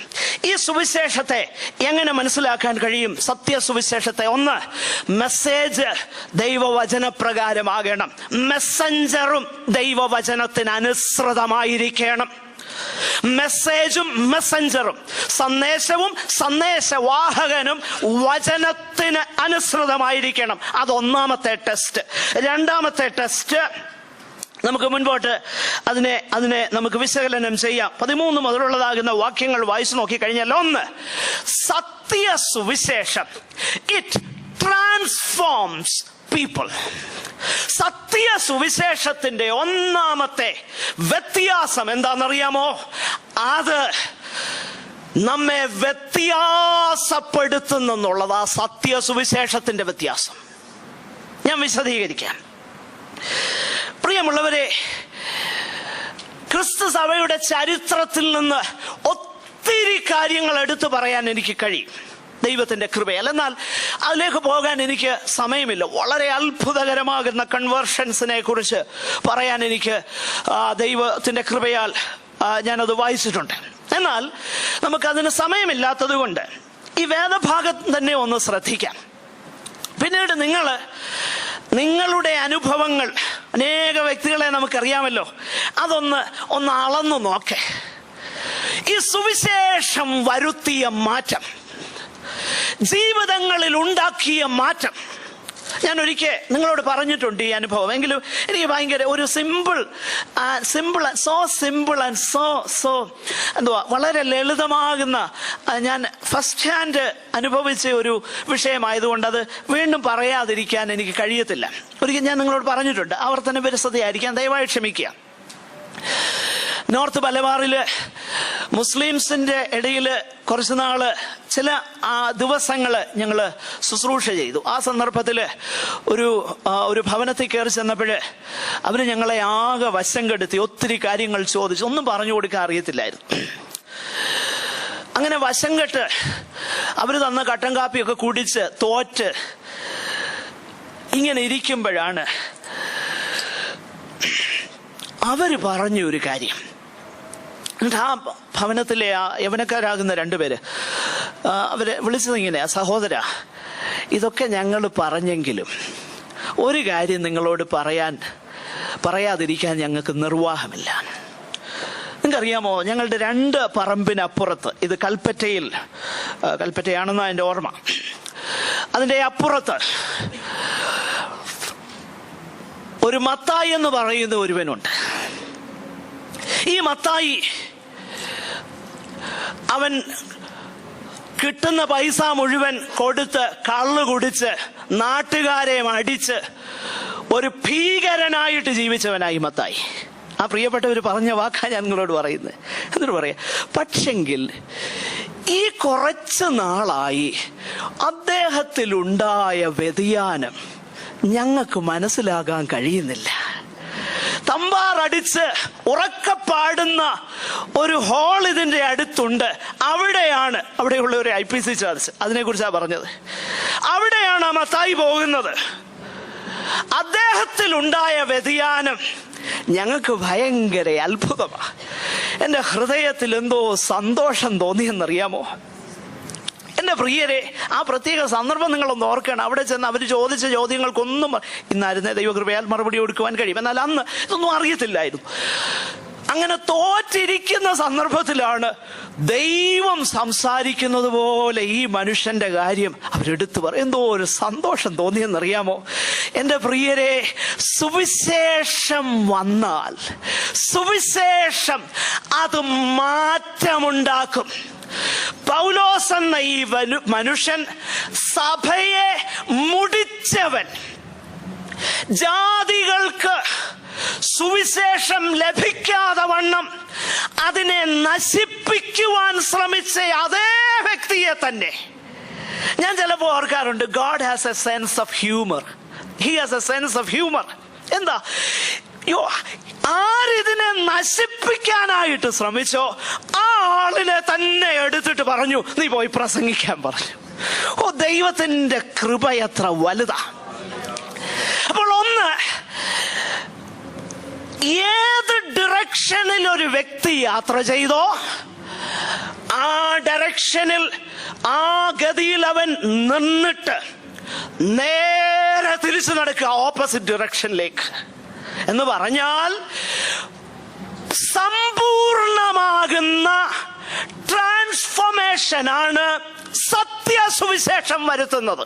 ഈ സുവിശേഷത്തെ എങ്ങനെ മനസ്സിലാക്കാൻ കഴിയും? സത്യസുവിശേഷത്തെ, ഒന്ന്, മെസ്സേജ് ദൈവവചനപ്രകാരമാകണം. മെസ്സഞ്ചറും ദൈവവചനത്തിന് അനുസൃതമായിരിക്കണം. മെസ്സേജും മെസ്സഞ്ചറും, സന്ദേശവും സന്ദേശവാഹകനും വചനത്തിന് അനുസൃതമായിരിക്കണം. അതൊന്നാമത്തെ ടെസ്റ്റ്. രണ്ടാമത്തെ ടെസ്റ്റ്, നമുക്ക് മുൻപോട്ട് അതിനെ നമുക്ക് വിശകലനം ചെയ്യാം. 13 മുതലുള്ളതാകുന്ന വാക്യങ്ങൾ വായിച്ചു നോക്കിക്കഴിഞ്ഞാൽ, ഒന്ന്, സത്യ സുവിശേഷം ഇറ്റ് ട്രാൻസ്ഫോംസ് പീപ്പിൾ. സത്യ സുവിശേഷത്തിന്റെ ഒന്നാമത്തെ വ്യത്യാസം എന്താണെന്നറിയാമോ? അത് നമ്മെ വ്യത്യാസപ്പെടുത്തുന്നുള്ളതാ സത്യ സുവിശേഷത്തിന്റെ വ്യത്യാസം. ഞാൻ വിശദീകരിക്കാം. പ്രിയമുള്ളവരെ, ക്രിസ്തു സഭയുടെ ചരിത്രത്തിൽ നിന്ന് ഒത്തിരി കാര്യങ്ങൾ എടുത്തു പറയാൻ എനിക്ക് കഴിയും, ദൈവത്തിന്റെ കൃപയാൽ. എന്നാൽ അതിലേക്ക് പോകാൻ എനിക്ക് സമയമില്ല. വളരെ അത്ഭുതകരമാകുന്ന കൺവേർഷൻസിനെ കുറിച്ച് പറയാൻ എനിക്ക് ദൈവത്തിന്റെ കൃപയാൽ ഞാനത് വായിച്ചിട്ടുണ്ട്. എന്നാൽ നമുക്കതിന് സമയമില്ലാത്തത് കൊണ്ട് ഈ വേദഭാഗം തന്നെ ഒന്ന് ശ്രദ്ധിക്കാം. പിന്നീട് നിങ്ങളുടെ അനുഭവങ്ങൾ, അനേക വ്യക്തികളെ നമുക്കറിയാമല്ലോ, അതൊന്ന് അളന്നു നോക്കേ. ഈ സുവിശേഷം വരുത്തിയ മാറ്റം, ജീവിതങ്ങളിൽ ഉണ്ടാക്കിയ മാറ്റം. ഞാൻ ഒരിക്കൽ നിങ്ങളോട് പറഞ്ഞിട്ടുണ്ട് ഈ അനുഭവം. എങ്കിലും എനിക്ക് ഭയങ്കര ഒരു സിമ്പിൾ എന്തുവാ, വളരെ ലളിതമാകുന്ന, ഞാൻ ഫസ്റ്റ് ഹാൻഡ് അനുഭവിച്ച ഒരു വിഷയമായതുകൊണ്ട് അത് വീണ്ടും പറയാതിരിക്കാൻ എനിക്ക് കഴിയത്തില്ല. ഒരിക്കൽ ഞാൻ നിങ്ങളോട് പറഞ്ഞിട്ടുണ്ട്, ആവർത്തന വിരസതയായിരിക്കാൻ ദയവായി ക്ഷമിക്കുക. നോർത്ത് മലബാറില് മുസ്ലിംസിന്റെ ഇടയിൽ കുറച്ച് നാള് ചില ദിവസങ്ങൾ ഞങ്ങൾ ശുശ്രൂഷ ചെയ്തു. ആ സന്ദർഭത്തിൽ ഒരു ഭവനത്തിൽ കയറി ചെന്നപ്പോൾ അവർ ഞങ്ങളെ ആകെ വശം കെടുത്തി, ഒത്തിരി കാര്യങ്ങൾ ചോദിച്ചു. ഒന്നും പറഞ്ഞു കൊടുക്കാൻ അറിയത്തില്ലായിരുന്നു. അങ്ങനെ വശം കെട്ട് അവർ തന്ന കട്ടൻ കാപ്പിയൊക്കെ കുടിച്ച് തോറ്റ് ഇങ്ങനെ ഇരിക്കുമ്പോഴാണ് അവര് പറഞ്ഞ ഒരു കാര്യം. എന്നിട്ട് ആ ഭവനത്തിലെ യവനക്കാരാകുന്ന 2 പേര് അവരെ വിളിച്ചത് ഇങ്ങനെയാ, സഹോദര, ഇതൊക്കെ ഞങ്ങൾ പറഞ്ഞെങ്കിലും ഒരു കാര്യം നിങ്ങളോട് പറയാതിരിക്കാൻ ഞങ്ങൾക്ക് നിർവാഹമില്ല. നിങ്ങൾക്കറിയാമോ, ഞങ്ങളുടെ 2 പറമ്പിനപ്പുറത്ത്, ഇത് കൽപ്പറ്റയാണെന്ന് എൻ്റെ ഓർമ്മ, അതിൻ്റെ അപ്പുറത്ത് ഒരു മത്തായി എന്ന് പറയുന്ന ഒരുവനുണ്ട്. ഈ മത്തായി അവൻ കിട്ടുന്ന പൈസ മുഴുവൻ കൊടുത്ത് കള്ളു കുടിച്ച് നാട്ടുകാരെ അടിച്ച് ഒരു ഭീകരനായിട്ട് ജീവിച്ചവനായി മത്തായി. ആ പ്രിയപ്പെട്ടവർ പറഞ്ഞ വാക്കാ ഞാൻ നിങ്ങളോട് പറയുന്നത്. എന്നിട്ട് പറയാം, പക്ഷെങ്കിൽ ഈ കുറച്ച് നാളായി അദ്ദേഹത്തിലുണ്ടായ വ്യതിയാനം ഞങ്ങൾക്ക് മനസ്സിലാകാൻ കഴിയുന്നില്ല. തമ്പാറടിച്ച് ഉറക്കപ്പാടുന്ന ഒരു ഹോൾ ഇതിന്റെ അടുത്തുണ്ട്. അവിടെയുള്ള ഒരു IPC ചർച്ച്, അതിനെക്കുറിച്ചാണ് പറഞ്ഞത്. അവിടെയാണ് മത്തായി പോകുന്നത്. അദ്ദേഹത്തിലുണ്ടായ വ്യതിയാനം ഞങ്ങൾക്ക് ഭയങ്കര അത്ഭുതമാണ്. എൻ്റെ ഹൃദയത്തിൽ എന്തോ സന്തോഷം തോന്നിയെന്നറിയാമോ? എൻ്റെ പ്രിയരെ, ആ പ്രത്യേക സന്ദർഭം നിങ്ങളൊന്ന് ഓർക്കണം. അവിടെ ചെന്ന് അവർ ചോദിച്ച ചോദ്യങ്ങൾക്കൊന്നും ഇന്നായിരുന്നേ ദൈവകൃപയാൽ മറുപടി കൊടുക്കുവാൻ കഴിയും. എന്നാൽ അന്ന് ഇതൊന്നും അറിയത്തില്ലായിരുന്നു. അങ്ങനെ തോറ്റിരിക്കുന്ന സന്ദർഭത്തിലാണ് ദൈവം സംസാരിക്കുന്നത് പോലെ ഈ മനുഷ്യന്റെ കാര്യം അവരെടുത്ത് പറയും. എന്തോ ഒരു സന്തോഷം തോന്നിയെന്നറിയാമോ? എൻ്റെ പ്രിയരെ, സുവിശേഷം വന്നാൽ സുവിശേഷം അത് മാറ്റമുണ്ടാക്കും. പൗലോസ് എന്ന ഈ മനുഷ്യൻ സഭയെ മുടിച്ചവൻ, ജാതികൾക്ക് സുവിശേഷം ലഭിക്കാതെ വണ്ണം അതിനെ നശിപ്പിക്കുവാൻ ശ്രമിച്ച അതേ വ്യക്തിയെ തന്നെ ഞാൻ ചിലപ്പോൾ ഓർക്കാറുണ്ട്. God has a sense of humor. He has a sense of humor. എന്താ? ആരിതിനെ നശിപ്പിക്കാനായിട്ട് ശ്രമിച്ചോ ആ ആളിനെ തന്നെ എടുത്തിട്ട് പറഞ്ഞു, നീ പോയി പ്രസംഗിക്കാൻ പറഞ്ഞു. ഓ, ദൈവത്തിന്റെ കൃപ എത്ര വലുതാ! അപ്പോൾ ഒന്ന്, ഏത് ഡിറക്ഷനിൽ ഒരു വ്യക്തി യാത്ര ചെയ്തോ ആ ഡയറക്ഷനിൽ, ആ ഗതിയിൽ അവൻ നിന്നിട്ട് നേരെ തിരിച്ചു നടക്കുക ഓപ്പോസിറ്റ് ഡിറക്ഷനിലേക്ക്. എന്ന് പറഞ്ഞാൽ സമ്പൂർണമാകുന്ന ട്രാൻസ്ഫോർമേഷൻ ആണ് സത്യസുവിശേഷം വരുത്തുന്നത്.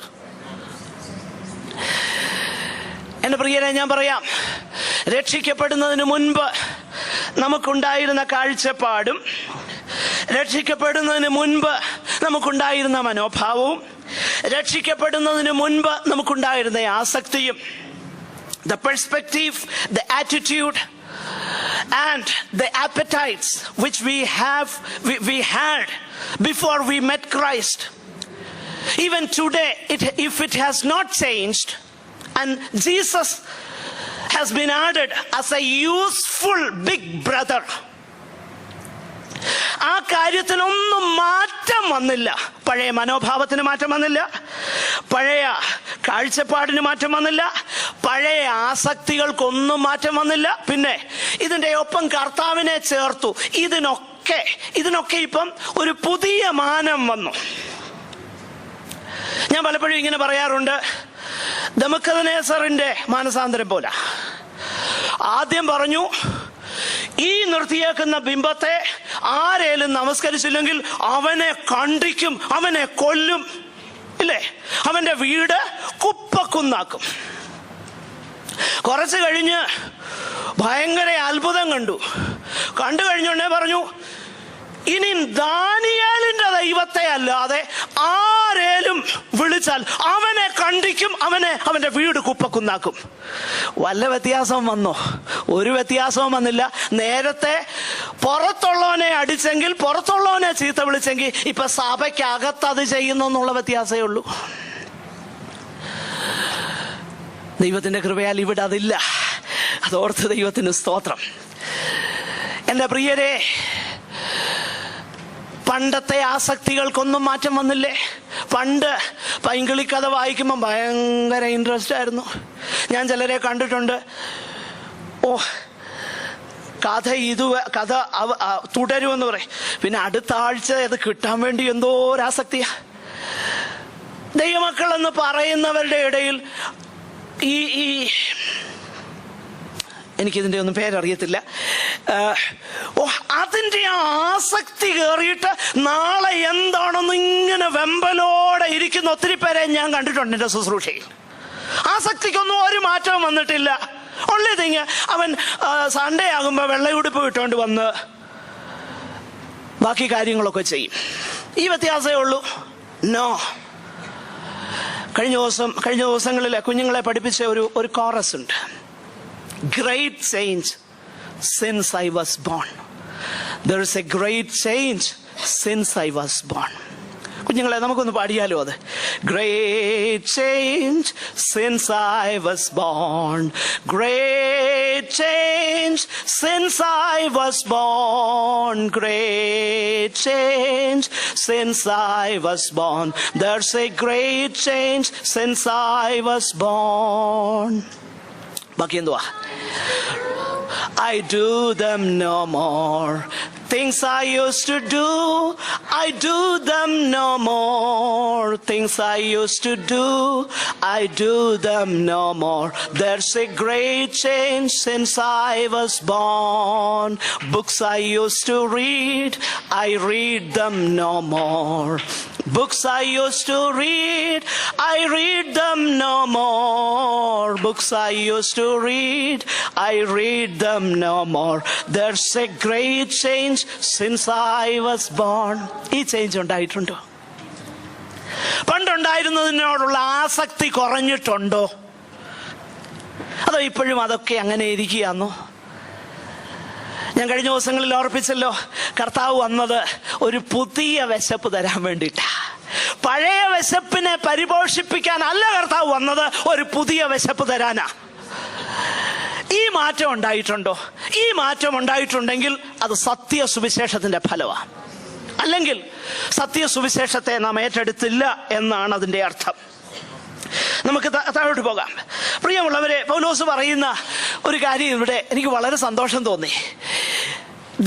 എന്റെ പ്രിയരെ, ഞാൻ പറയാം, രക്ഷിക്കപ്പെടുന്നതിന് മുൻപ് നമുക്കുണ്ടായിരുന്ന കാഴ്ചപ്പാടും രക്ഷിക്കപ്പെടുന്നതിന് മുൻപ് നമുക്കുണ്ടായിരുന്ന മനോഭാവവും രക്ഷിക്കപ്പെടുന്നതിന് മുൻപ് നമുക്കുണ്ടായിരുന്ന ആസക്തിയും, the perspective, the attitude and the appetites which we had before we met Christ, even today, if it has not changed and Jesus has been added as a useful big brother, ആ കാര്യത്തിനൊന്നും മാറ്റം വന്നില്ല. പഴയ മനോഭാവത്തിന് മാറ്റം വന്നില്ല, പഴയ കാഴ്ചപ്പാടിന് മാറ്റം വന്നില്ല, പഴയ ആസക്തികൾക്കൊന്നും മാറ്റം വന്നില്ല. പിന്നെ ഇതിന്റെ ഒപ്പം കർത്താവിനെ ചേർത്തു. ഇതിനൊക്കെ ഇപ്പം ഒരു പുതിയ മാനം വന്നു. ഞാൻ പലപ്പോഴും ഇങ്ങനെ പറയാറുണ്ട്, ദമസ്കനേസറിന്റെ മാനസാന്തരം പോലെ. ആദ്യം പറഞ്ഞു, ഈ നിർത്തിയേക്കുന്ന ബിംബത്തെ ആരേലും നമസ്കരിച്ചില്ലെങ്കിൽ അവനെ കണ്ടിക്കും, അവനെ കൊല്ലും, ഇല്ലേ? അവന്റെ വീട് കുപ്പക്കുന്നാക്കും. കുറച്ച് കഴിഞ്ഞ് ഭയങ്കര അത്ഭുതം കണ്ടു കഴിഞ്ഞോണ്ടേ പറഞ്ഞു, ഇനി ദാനിയേലിന്റെ ദൈവത്തെ അല്ലാതെ ആരേലും വിളിച്ചാൽ അവനെ കണ്ടിക്കും, അവന്റെ വീട് കുപ്പക്കുന്നാക്കും. വല്ല വ്യത്യാസവും വന്നോ? ഒരു വ്യത്യാസവും വന്നില്ല. നേരത്തെ പുറത്തുള്ളവനെ അടിച്ചെങ്കിൽ, പുറത്തുള്ളവനെ ചീത്ത വിളിച്ചെങ്കിൽ, ഇപ്പൊ സഭയ്ക്കകത്ത് അത് ചെയ്യുന്നു എന്നുള്ള വ്യത്യാസമേ ഉള്ളൂ. ദൈവത്തിന്റെ കൃപയാൽ ഇവിടെ അതില്ല. അതോർത്ത് ദൈവത്തിന് സ്തോത്രം. എന്റെ പ്രിയരെ, പണ്ടത്തെ ആസക്തികൾക്കൊന്നും മാറ്റം വന്നില്ലേ? പണ്ട് പൈങ്കിളി കഥ വായിക്കുമ്പോൾ ഭയങ്കര ഇൻട്രസ്റ്റ് ആയിരുന്നു. ഞാൻ ചിലരെ കണ്ടിട്ടുണ്ട്, കഥ തുടരുമെന്ന് പറയും, പിന്നെ അടുത്ത ആഴ്ച അത് കിട്ടാൻ വേണ്ടി എന്തോ ഒരാസക്തിയാ. ദൈവമക്കൾ എന്ന് പറയുന്നവരുടെ ഇടയിൽ ഈ എനിക്കിതിൻ്റെ ഒന്നും പേരറിയത്തില്ല, അതിൻ്റെ ആസക്തി കയറിയിട്ട് നാളെ എന്താണെന്ന് ഇങ്ങനെ വെമ്പലോടെ ഇരിക്കുന്ന ഒത്തിരി പേരെ ഞാൻ കണ്ടിട്ടുണ്ട് എൻ്റെ ശുശ്രൂഷയിൽ. ആസക്തിക്കൊന്നും ഒരു മാറ്റവും വന്നിട്ടില്ല. ഉള്ളി തിങ്ങ് അവൻ സൺഡേ ആകുമ്പോൾ വെള്ളയുടുപ്പ് ഇട്ടുകൊണ്ട് വന്ന് ബാക്കി കാര്യങ്ങളൊക്കെ ചെയ്യും. ഈ വ്യത്യാസമേ ഉള്ളൂ. നോ. കഴിഞ്ഞ ദിവസങ്ങളിൽ കുഞ്ഞുങ്ങളെ പഠിപ്പിച്ച ഒരു കോറസ് ഉണ്ട്. Great change since I was born. There is A great change since I was born. കുഞ്ഞുങ്ങളെ നമുക്കൊന്ന് പാടിയാലോ അത്? Great change since I was born, great change since I was born, great change since I was born, there's a great change since I was born. ബാക്കി എന്തുവാ? I do them no more. Things I used to do, I do them no more. Things I used to do, I do them no more. There's a great change since I was born. Books I used to read, I read them no more. Books I used to read, I read them no more. Books I used to read, I read them no more. There's a great change since I was born. ഈ change ഉണ്ടായിട്ടുണ്ടോ? പണ്ടുണ്ടായിരുന്നതിനോടുള്ള ആസക്തി കുറഞ്ഞിട്ടുണ്ടോ? അതോ ഇപ്പോഴും അതൊക്കെ അങ്ങനെ ഇരിക്കുകയാണോ? ഞാൻ കഴിഞ്ഞ ദിവസങ്ങളിൽ ഓർപ്പിച്ചല്ലോ, കർത്താവ് വന്നത് ഒരു പുതിയ വിശപ്പ് തരാൻ വേണ്ടിയിട്ടാ. പഴയ വിശപ്പിനെ പരിപോഷിപ്പിക്കാനല്ല കർത്താവ് വന്നത്, ഒരു പുതിയ വിശപ്പ് തരാനാ. ഈ മാറ്റം ഉണ്ടായിട്ടുണ്ടോ? ഈ മാറ്റം ഉണ്ടായിട്ടുണ്ടെങ്കിൽ അത് സത്യ സുവിശേഷത്തിന്റെ ഫലമാണ്. അല്ലെങ്കിൽ സത്യ സുവിശേഷത്തെ നാം ഏറ്റെടുത്തില്ല എന്നാണ് അതിന്റെ അർത്ഥം. നമുക്ക് താഴോട്ട് പോകാം. പ്രിയമുള്ളവരെ, പൗലോസ് പറയുന്ന ഒരു കാര്യം ഇവിടെ എനിക്ക് വളരെ സന്തോഷം തോന്നി.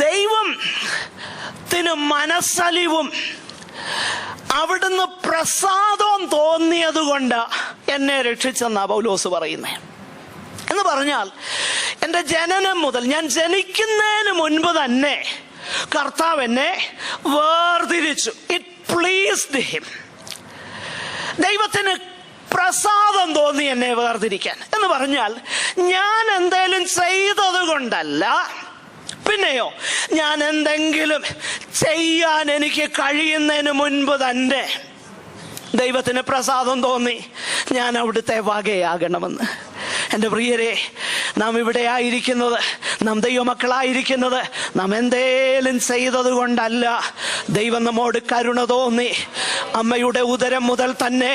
ദൈവത്തിന് മനസ്സലിവും അവിടുന്ന് പ്രസാദവും തോന്നിയത് കൊണ്ട് എന്നെ രക്ഷിച്ചെന്നാ പൗലോസ് പറയുന്നേ. എന്ന് പറഞ്ഞാൽ എൻ്റെ ജനനം മുതൽ, ഞാൻ ജനിക്കുന്നതിന് മുൻപ് തന്നെ കർത്താവ് എന്നെ വേർതിരിച്ചു. It pleased him. ദൈവത്തിന് പ്രസാദം തോന്നി എന്നെ വേർതിരിക്കാൻ. എന്ന് പറഞ്ഞാൽ ഞാൻ എന്തേലും ചെയ്തത് കൊണ്ടല്ല, പിന്നെയോ ഞാൻ എന്തെങ്കിലും ചെയ്യാൻ എനിക്ക് കഴിയുന്നതിന് മുൻപ് തന്നെ ദൈവത്തിന് പ്രസാദം തോന്നി ഞാൻ അവിടുത്തെ വകയാകണമെന്ന്. എൻ്റെ പ്രിയരെ, നാം ഇവിടെ ആയിരിക്കുന്നത്, നാം ദൈവമക്കളായിരിക്കുന്നത് നാം എന്തേലും ചെയ്തത് കൊണ്ടല്ല. ദൈവം നമ്മോട് കരുണ തോന്നി അമ്മയുടെ ഉദരം മുതൽ തന്നെ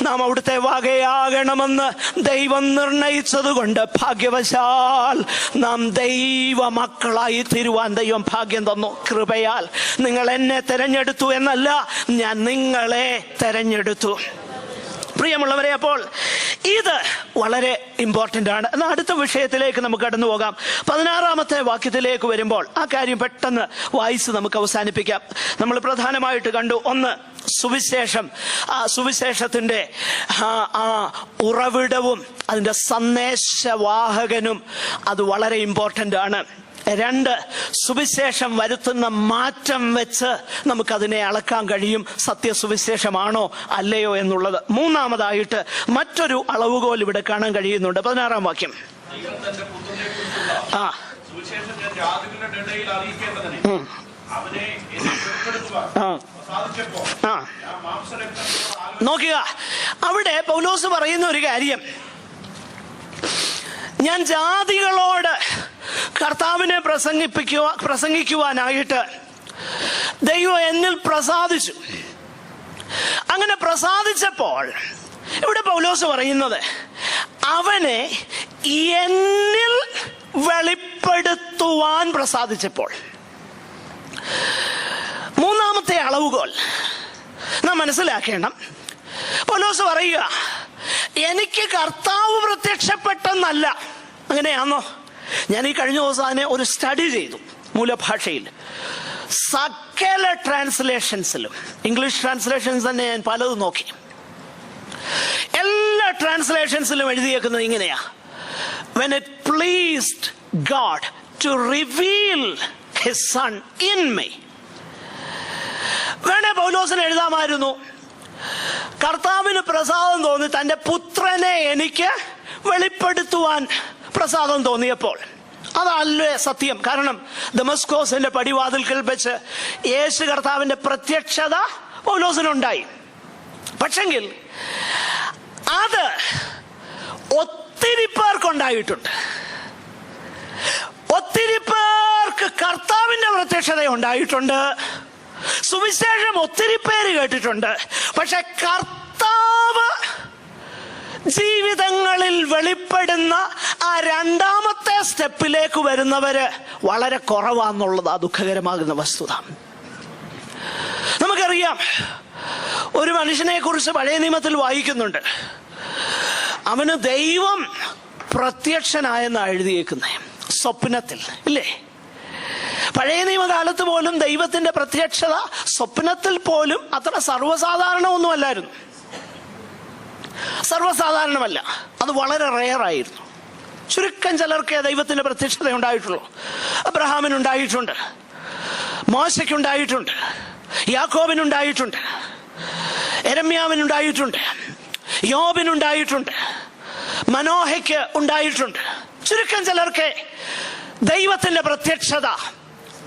നാം അവിടുത്തെ വകയാകണമെന്ന് ദൈവം നിർണയിച്ചത് കൊണ്ട് ഭാഗ്യവശാൽ നാം ദൈവ മക്കളായി തീരുവാൻ ദൈവം ഭാഗ്യം തന്നു. കൃപയാൽ നിങ്ങൾ എന്നെ തെരഞ്ഞെടുത്തു എന്നല്ല, ഞാൻ നിങ്ങളെ തെരഞ്ഞെടുത്തു. പ്രിയമുള്ളവരെ, അപ്പോൾ ഇത് വളരെ ഇമ്പോർട്ടൻ്റ് ആണ്. എന്നാൽ അടുത്ത വിഷയത്തിലേക്ക് നമുക്ക് കടന്നു പോകാം. 16-ാമത്തെ വാക്യത്തിലേക്ക് വരുമ്പോൾ ആ കാര്യം പെട്ടെന്ന് വായിച്ച് നമുക്ക് അവസാനിപ്പിക്കാം. നമ്മൾ പ്രധാനമായിട്ട് കണ്ടു, ഒന്ന് സുവിശേഷം, ആ സുവിശേഷത്തിൻ്റെ ആ ഉറവിടവും അതിൻ്റെ സന്ദേശവാഹകനും അത് വളരെ ഇമ്പോർട്ടൻ്റ് ആണ്. 2, സുവിശേഷം വരുത്തുന്ന മാറ്റം വെച്ച് നമുക്കതിനെ അളക്കാൻ കഴിയും, സത്യസുവിശേഷമാണോ അല്ലയോ എന്നുള്ളത്. 3-ാമതായിട്ട് മറ്റൊരു അളവുകോൽ ഇവിടെ കാണാൻ കഴിയുന്നുണ്ട്. 16-ാം വാക്യം. നോക്കുക, അവിടെ പൗലോസ് പറയുന്ന ഒരു കാര്യം, ഞാൻ ജാതികളോട് കർത്താവിനെ പ്രസംഗിക്കുവാനായിട്ട് ദൈവം എന്നിൽ പ്രസാദിച്ചു. അങ്ങനെ പ്രസാദിച്ചപ്പോൾ ഇവിടെ പൗലോസ് പറയുന്നത് അവനെ എന്നിൽ വെളിപ്പെടുത്തുവാൻ പ്രസാദിച്ചപ്പോൾ. 3-ാമത്തെ അളവുകോൽ നാം മനസ്സിലാക്കണം. പൗലോസ് പറയുക, എനിക്ക് കർത്താവ് പ്രത്യക്ഷപ്പെട്ടെന്നല്ല. അങ്ങനെയാണോ? ഞാൻ ഈ കഴിഞ്ഞ ദിവസം അതിനെ ഒരു സ്റ്റഡി ചെയ്തു മൂലഭാഷയിൽ. സകല ട്രാൻസ്ലേഷൻസിലും, ഇംഗ്ലീഷ് ട്രാൻസ്ലേഷൻസ് തന്നെ ഞാൻ പലതും നോക്കി, എല്ലാ ട്രാൻസ്ലേഷൻസിലും എഴുതിയേക്കുന്നത് ഇങ്ങനെയാ: when it pleased God to reveal his son in me. വേണേ പൗലോസിന് എഴുതാമായിരുന്നു, കർത്താവിന് പ്രസാദം തോന്നി തൻ്റെ പുത്രനെ എനിക്ക് വെളിപ്പെടുത്തുവാൻ പ്രസാദം തോന്നിയപ്പോൾ. അതല്ലേ സത്യം. കാരണം ദമസ്കോസിന്റെ പടിവാതിൽക്കൽ വെച്ച് യേശു കർത്താവിന്റെ പ്രത്യക്ഷത പൗലോസിനുണ്ടായി. പക്ഷെങ്കിൽ അത് ഒത്തിരി പേർക്കുണ്ടായിട്ടുണ്ട്. ഒത്തിരി പേർക്ക് കർത്താവിന്റെ പ്രത്യക്ഷത ഉണ്ടായിട്ടുണ്ട്. സുവിശേഷം ഒത്തിരി പേര് കേട്ടിട്ടുണ്ട്. പക്ഷെ കർത്താവ് ജീവിതങ്ങളിൽ വെളിപ്പെടുന്ന ആ രണ്ടാമത്തെ സ്റ്റെപ്പിലേക്ക് വരുന്നവര് വളരെ കുറവാന്നുള്ളത് ദുഃഖകരമാകുന്ന വസ്തുത. നമുക്കറിയാം, ഒരു മനുഷ്യനെ കുറിച്ച് പഴയ നിയമത്തിൽ വായിക്കുന്നുണ്ട്. അവന് ദൈവം പ്രത്യക്ഷനായെന്ന് എഴുതിയേക്കുന്നേ, സ്വപ്നത്തിൽ, ഇല്ലേ? പഴയ നിയമകാലത്ത് പോലും ദൈവത്തിന്റെ പ്രത്യക്ഷത സ്വപ്നത്തിൽ പോലും അത്ര സർവ്വസാധാരണമൊന്നുമല്ലായിരുന്നു. സർവ്വസാധാരണമല്ല, അത് വളരെ റെയറായിരുന്നു. ചുരുക്കം ചിലർക്കേ ദൈവത്തിന്റെ പ്രത്യക്ഷത ഉണ്ടായിട്ടുള്ളൂ. അബ്രഹാമിനുണ്ടായിട്ടുണ്ട്, മോശയ്ക്കുണ്ടായിട്ടുണ്ട്, യാക്കോബിനുണ്ടായിട്ടുണ്ട്, യെരമ്യാവിനുണ്ടായിട്ടുണ്ട്, യോബിനുണ്ടായിട്ടുണ്ട്, മനോഹയ്ക്ക് ഉണ്ടായിട്ടുണ്ട്. ചുരുക്കം ചിലർക്ക് ദൈവത്തിന്റെ പ്രത്യക്ഷത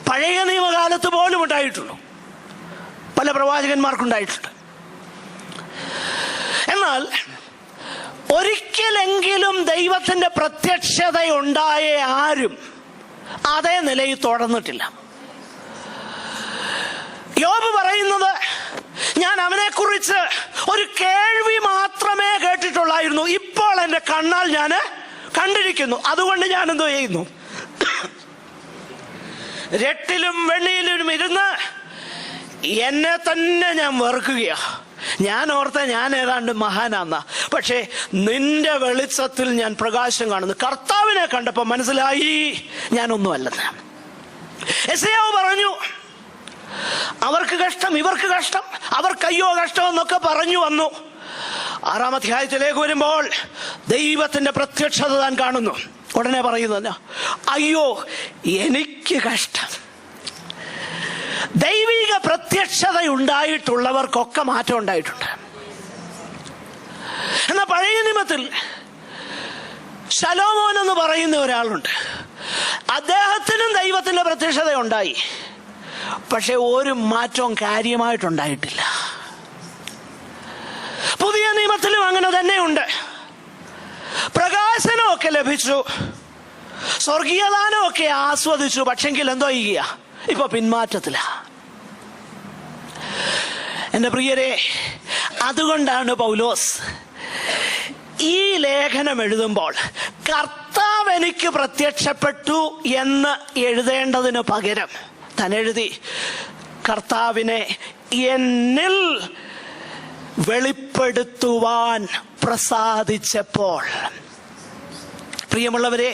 പഴയ നിയമകാലത്ത് പോലും ഉണ്ടായിട്ടുള്ളൂ. പല പ്രവാചകന്മാർക്കുണ്ടായിട്ടുണ്ട്. എന്നാൽ ഒരിക്കലെങ്കിലും ദൈവത്തിന്റെ പ്രത്യക്ഷതയുണ്ടായ ആരും അതേ നിലയിൽ തുടർന്നിട്ടില്ല. യോബ് പറയുന്നത്, ഞാൻ അവനെ കുറിച്ച് ഒരു കേൾവി മാത്രമേ കേട്ടിട്ടുള്ളായിരുന്നു, ഇപ്പോൾ എന്റെ കണ്ണാൽ ഞാൻ കണ്ടിരിക്കുന്നു, അതുകൊണ്ട് ഞാൻ എന്തോ ചെയ്യുന്നു, രട്ടിലും വെണ്ണിയിലും ഇരുന്ന് എന്നെ തന്നെ ഞാൻ വെറുക്കുകയാ. ഞാൻ ഓർത്ത ഞാൻ ഏതാണ്ട് മഹാനാന്ന, പക്ഷേ നിന്റെ വെളിച്ചത്തിൽ ഞാൻ പ്രകാശം കാണുന്നു. കർത്താവിനെ കണ്ടപ്പോ മനസ്സിലായി ഞാനൊന്നുമല്ലെന്ന്. യെശയ്യാവ് പറഞ്ഞു, അവർക്ക് കഷ്ടം, ഇവർക്ക് കഷ്ടം, അവർക്കയ്യോ കഷ്ടം എന്നൊക്കെ പറഞ്ഞു വന്നു. 6-ാം അധ്യായത്തിലേക്ക് വരുമ്പോൾ ദൈവത്തിന്റെ പ്രത്യക്ഷത താൻ കാണുന്നു. ഉടനെ പറയുന്നത്, അയ്യോ എനിക്ക് കഷ്ടം. ദൈവിക പ്രത്യക്ഷത ഉണ്ടായിട്ടുള്ളവർക്കൊക്കെ മാറ്റം ഉണ്ടായിട്ടുണ്ട്. എന്നാൽ പഴയ നിയമത്തിൽ ശലോമോൻ എന്ന് പറയുന്ന ഒരാളുണ്ട്. അദ്ദേഹത്തിനും ദൈവത്തിന്റെ പ്രത്യക്ഷത ഉണ്ടായി, പക്ഷെ ഒരു മാറ്റവും കാര്യമായിട്ടുണ്ടായിട്ടില്ല. പുതിയ നിയമത്തിലും അങ്ങനെ തന്നെയുണ്ട്. പ്രകാശനമൊക്കെ ലഭിച്ചു, സ്വർഗീയദാനമൊക്കെ ആസ്വദിച്ചു, പക്ഷെങ്കിൽ എന്തോ ചെയ്യുക, ഇപ്പൊ പിന്മാറ്റത്തില. എന്റെ പ്രിയരെ, അതുകൊണ്ടാണ് പൗലോസ് ഈ ലേഖനം എഴുതുമ്പോൾ കർത്താവ് എനിക്ക് പ്രത്യക്ഷപ്പെട്ടു എന്ന് എഴുതേണ്ടതിന് പകരം താൻ എഴുതി, കർത്താവിനെ എന്നിൽ വെളിപ്പെടുത്തുവാൻ പ്രസാദിച്ചപ്പോൾ. പ്രിയമുള്ളവരെ,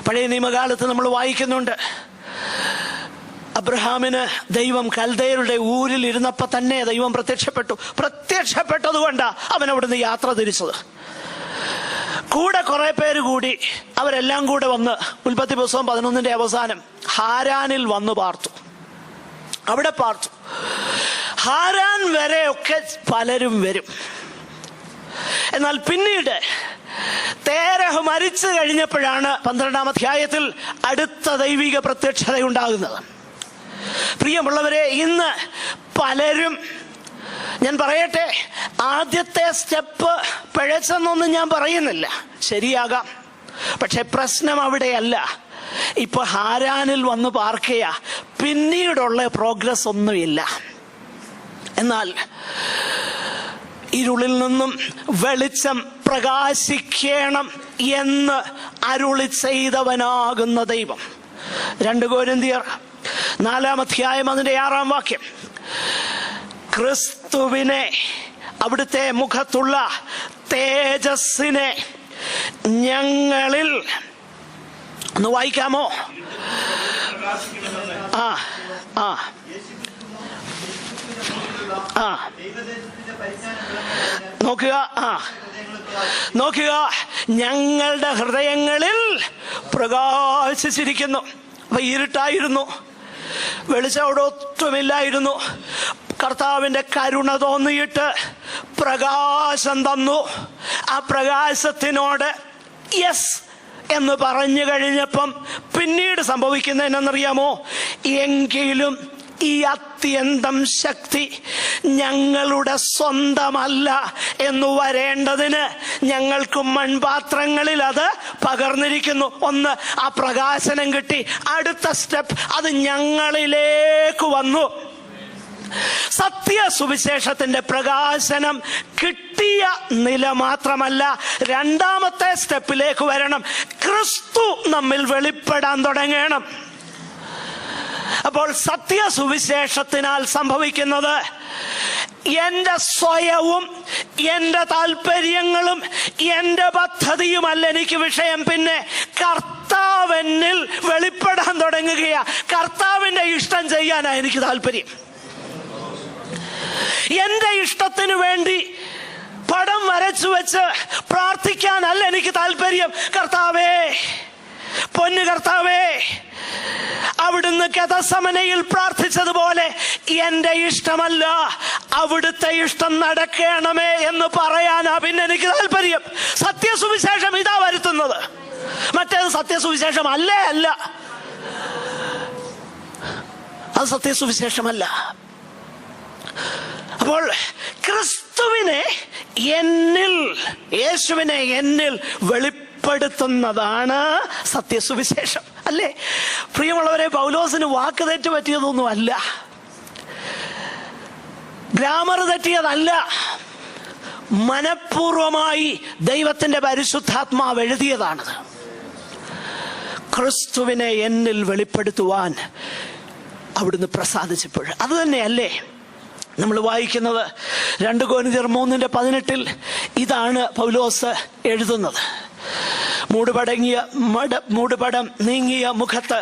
പഴയ നിയമകാലത്ത് നമ്മൾ വായിക്കുന്നുണ്ട്, അബ്രഹാമിന് ദൈവം കൽദയരുടെ ഊരിൽ ഇരുന്നപ്പോ തന്നെ ദൈവം പ്രത്യക്ഷപ്പെട്ടതുകൊണ്ടാ അവൻ അവിടുന്ന് യാത്ര തിരിച്ചത്. കൂടെ കുറെ പേര് കൂടി, അവരെല്ലാം കൂടെ വന്ന് ഉൽപ്പത്തി പുസ്തകം 11 അവസാനം ഹാരാനിൽ വന്നു പാർത്തു. അവിടെ പാർത്തു. ഹാരാൻ വരെയൊക്കെ പലരും വരും. എന്നാൽ പിന്നീട് തേരഹ് മരിച്ചു കഴിഞ്ഞപ്പോഴാണ് 12-ാം അധ്യായത്തിൽ അടുത്ത ദൈവിക പ്രത്യക്ഷത ഉണ്ടാകുന്നത്. പ്രിയമുള്ളവരെ, ഇന്ന് പലരും, ഞാൻ പറയട്ടെ, ആദ്യത്തെ സ്റ്റെപ്പ് പിഴച്ചെന്നൊന്നും ഞാൻ പറയുന്നില്ല, ശരിയാകാം. പക്ഷെ പ്രശ്നം അവിടെയല്ല. ഇപ്പൊ ഹാരാനിൽ വന്ന് പാർക്കുക, പിന്നീടുള്ള പ്രോഗ്രസ് ഒന്നുമില്ല. എന്നാൽ ഇരുളിൽ നിന്നും വെളിച്ചം പ്രകാശിക്കണം എന്ന് അരുളി ചെയ്തവനാകുന്ന ദൈവം. 2 കൊരിന്ത്യർ 4-ാം അധ്യായം അതിന്റെ 6-ാം വാക്യം, ക്രിസ്തുവിനെ, അവിടുത്തെ മുഖത്തുള്ള തേജസ്സിനെ ഞങ്ങളിൽ, ഒന്ന് വായിക്കാമോ? ആ ആ ആ നോക്കുക, നോക്കുക, ഞങ്ങളുടെ ഹൃദയങ്ങളിൽ പ്രകാശിച്ചിരിക്കുന്നു. അപ്പൊ ഇരുട്ടായിരുന്നു, വെളിച്ചം അവിടെ ഒട്ടുമില്ലായിരുന്നു. കർത്താവിന്റെ കരുണ തോന്നിയിട്ട് പ്രകാശം തന്നു. ആ പ്രകാശത്തിനോട് യെസ് എന്ന് പറഞ്ഞു കഴിഞ്ഞപ്പം പിന്നീട് സംഭവിക്കുന്നത് എന്നറിയാമോ? എങ്കിലും ഈ അത്യന്തം ശക്തി ഞങ്ങളുടെ സ്വന്തമല്ല എന്ന് വരേണ്ടതിന് ഞങ്ങൾക്ക് മൺപാത്രങ്ങളിൽ അത് പകർന്നിരിക്കുന്നു. ഒന്ന്, ആ പ്രകാശനം കിട്ടി. അടുത്ത സ്റ്റെപ്പ്, അത് ഞങ്ങളിലേക്ക് വന്നു. സത്യ സുവിശേഷത്തിന്റെ പ്രകാശനം കിട്ടിയ നില മാത്രമല്ല, രണ്ടാമത്തെ സ്റ്റെപ്പിലേക്ക് വരണം. ക്രിസ്തു നമ്മിൽ വെളിപ്പെടാൻ തുടങ്ങണം. അപ്പോൾ സത്യ സുവിശേഷത്തിനാൽ സംഭവിക്കുന്നത്, എന്റെ സ്വയവും എന്റെ താല്പര്യങ്ങളും എന്റെ പദ്ധതിയുമല്ല എനിക്ക് വിഷയം. പിന്നെ കർത്താവിനിൽ വെളിപ്പെടാൻ തുടങ്ങുകയാ. കർത്താവിന്റെ ഇഷ്ടം ചെയ്യാനാ എനിക്ക് താല്പര്യം. എന്റെ ഇഷ്ടത്തിനു വേണ്ടി പടം വരച്ചു വെച്ച് പ്രാർത്ഥിക്കാനല്ല എനിക്ക് താല്പര്യം. കർത്താവേ, പൊന്നു കർത്താവേ, അവിടുന്ന് ഗെത്സമനയിൽ പ്രാർത്ഥിച്ചതുപോലെ എന്റെ ഇഷ്ടമല്ല അവിടുത്തെ ഇഷ്ടം നടക്കണമേ എന്ന് പറയാനാ പിന്നെ എനിക്ക് താല്പര്യം. സത്യസുവിശേഷം ഇതാ വരുത്തുന്നത്. മറ്റേത് സത്യസുവിശേഷം അല്ല. അത് സത്യസുവിശേഷമല്ല. അപ്പോൾ ക്രിസ്തുവിനെ എന്നിൽ, യേശുവിനെ എന്നിൽ വെളിപ്പെടുത്തുന്നതാണ് സത്യസുവിശേഷം, അല്ലേ? പ്രിയമുള്ളവരെ, പൗലോസിന് വാക്ക് തെറ്റ് പറ്റിയതൊന്നും അല്ല, ഗ്രാമർ തെറ്റിയതല്ല. മനഃപൂർവമായി ദൈവത്തിന്റെ പരിശുദ്ധാത്മാവ് എഴുതിയതാണത്. ക്രിസ്തുവിനെ എന്നിൽ വെളിപ്പെടുത്തുവാൻ അവിടുന്ന് പ്രസാദിച്ചപ്പോൾ അത് തന്നെയല്ലേ നമ്മൾ വായിക്കുന്നത്. 2 കൊരിന്ത്യർ 3:18 ഇതാണ് പൗലോസ് എഴുതുന്നത്. മൂടുപടം നീങ്ങിയ മുഖത്ത്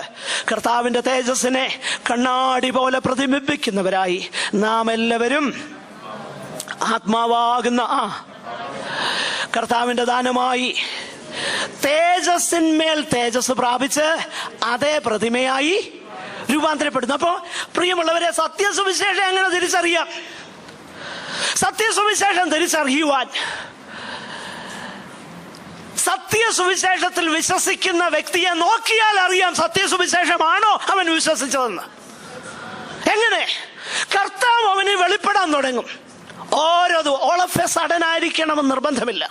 കർത്താവിന്റെ തേജസ്സിനെ കണ്ണാടി പോലെ പ്രതിബിംബിക്കുന്നവരായി നാം എല്ലാവരും ആത്മാവാകുന്ന കർത്താവിന്റെ ദാനമായി തേജസ്സിന്മേൽ തേജസ് പ്രാപിച്ച് അതേ പ്രതിമയായി രൂപാന്തരപ്പെടുന്നു. അപ്പോ പ്രിയമുള്ളവരെ, സത്യസുവിശേഷം എങ്ങനെ തിരിച്ചറിയാം? സത്യസുവിശേഷം തിരിച്ചറിയുവാൻ സത്യസുവിശേഷത്തിൽ വിശ്വസിക്കുന്ന വ്യക്തിയെ നോക്കിയാൽ അറിയാം സത്യസുവിശേഷമാണോ അവൻ വിശ്വസിച്ചതെന്ന്. എങ്ങനെ? കർത്താവ് അവന് വെളിപ്പെടാൻ തുടങ്ങും. ഓൾ ഓഫ് എ സഡൻ ആയിരിക്കണമെന്ന് നിർബന്ധമില്ല.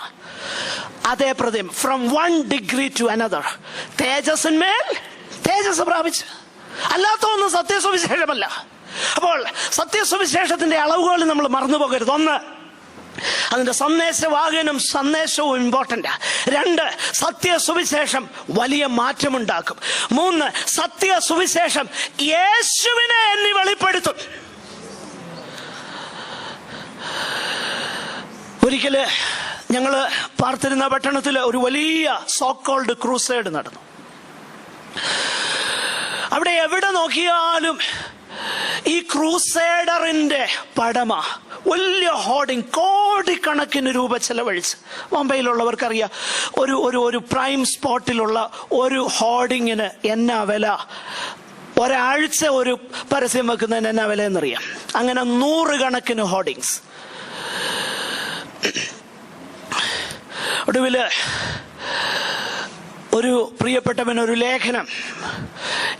അതേ പ്രതിമ, ഫ്രം 1 degree to another, തേജസ്സിന്മേൽ തേജസ് പ്രാപിച്ച്. അല്ലാത്തൊന്നും സത്യസുവിശേഷമല്ല. അപ്പോൾ സത്യസുവിശേഷത്തിന്റെ അളവുകൾ നമ്മൾ മറന്നുപോകരുത്. 1, അതിന്റെ സന്ദേശവും ഇമ്പോർട്ടൻ്റാ. 2, സത്യസുവിശേഷം വലിയ മാറ്റമുണ്ടാക്കും. 3, സത്യസുവിശേഷം യേശുവിനെ എന്നി വെളിപ്പെടുത്തും. ഒരിക്കല് ഞങ്ങള് പാർത്തിരുന്ന പട്ടണത്തിൽ ഒരു വലിയ സോക്കോൾഡ് ക്രൂസൈഡ് നടന്നു. അവിടെ എവിടെ നോക്കിയാലും ഈ ക്രൂസൈഡറിന്റെ പടമ, വലിയ ഹോർഡിങ്, കോടിക്കണക്കിന് രൂപ ചെലവഴിച്ച്. മുംബൈയിലുള്ളവർക്കറിയാം, ഒരു പ്രൈം സ്പോട്ടിലുള്ള ഒരു ഹോർഡിങ്ങിന് എന്നാ വില, ഒരാഴ്ച ഒരു പരസ്യം വെക്കുന്നതിന് എന്നാ വില എന്നറിയാം. അങ്ങനെ 100 കണക്കിന് ഹോർഡിങ്സ്. ഒടുവില് ഒരു പ്രിയപ്പെട്ടവൻ ഒരു ലേഖനം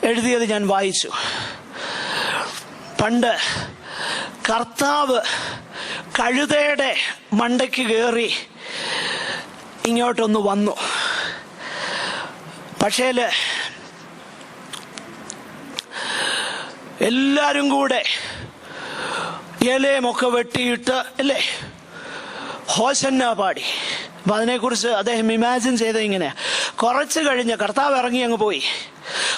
എഴുതിയത് ഞാൻ വായിച്ചു. പണ്ട് കർത്താവ് കഴുതയുടെ മണ്ടയ്ക്ക് കയറി ഇങ്ങോട്ടൊന്ന് വന്നു. പക്ഷേല് എല്ലാരും കൂടെ ഇലയുമൊക്കെ വെട്ടിയിട്ട്, അല്ലേ, ഹോശന്ന പാടി. അപ്പൊ അതിനെക്കുറിച്ച് അദ്ദേഹം ഇമാജിൻ ചെയ്ത് ഇങ്ങനെ, കുറച്ച് കഴിഞ്ഞ് കർത്താവ് ഇറങ്ങി അങ്ങ് പോയി.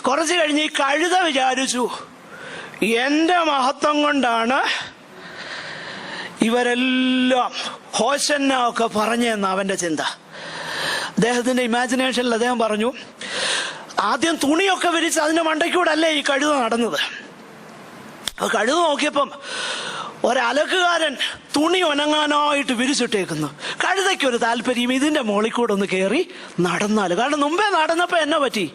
കുറച്ച് കഴിഞ്ഞ് ഈ കഴുത വിചാരിച്ചു, എന്റെ മഹത്വം കൊണ്ടാണ് ഇവരെല്ലാം ഹോശന്ന ഒക്കെ പറഞ്ഞെന്ന് അവന്റെ ചിന്ത. അദ്ദേഹത്തിന്റെ ഇമാജിനേഷനിൽ അദ്ദേഹം പറഞ്ഞു, ആദ്യം തുണിയൊക്കെ വിരിച്ച് അതിന്റെ മണ്ടയ്ക്കൂടെ അല്ലേ ഈ കഴുത നടന്നത്. കഴുത നോക്കിയപ്പം ഒരലക്കുകാരൻ തുണി ഉണങ്ങാനായിട്ട് വിരിച്ചിട്ടേക്കുന്നു. കഴുതയ്ക്കൊരു താല്പര്യം ഇതിന്റെ മുകളിൽ കൂടെ ഒന്ന് കയറി നടന്നാല്. കാരണം മുമ്പേ നടന്നപ്പോ എന്നെ പറ്റി,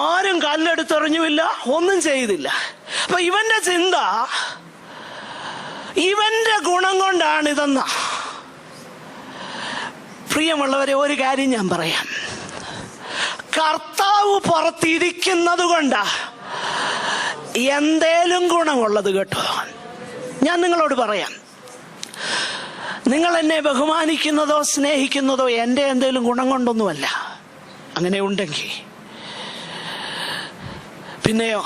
ആരും കല്ലെടുത്തെറിഞ്ഞുമില്ല, ഒന്നും ചെയ്തില്ല. അപ്പൊ ഇവന്റെ ചിന്ത, ഇവന്റെ ഗുണം കൊണ്ടാണ് ഇതെന്ന. പ്രിയമുള്ളവരെ, ഒരു കാര്യം ഞാൻ പറയാം, കർത്താവ് പുറത്തിരിക്കുന്നത് കൊണ്ടാ എന്തേലും ഗുണമുള്ളത് കേട്ടോ. ഞാൻ നിങ്ങളോട് പറയാം, നിങ്ങൾ എന്നെ ബഹുമാനിക്കുന്നതോ സ്നേഹിക്കുന്നതോ എൻ്റെ എന്തേലും ഗുണം കൊണ്ടൊന്നുമല്ല. അങ്ങനെ ഉണ്ടെങ്കിൽ പിന്നെയോ,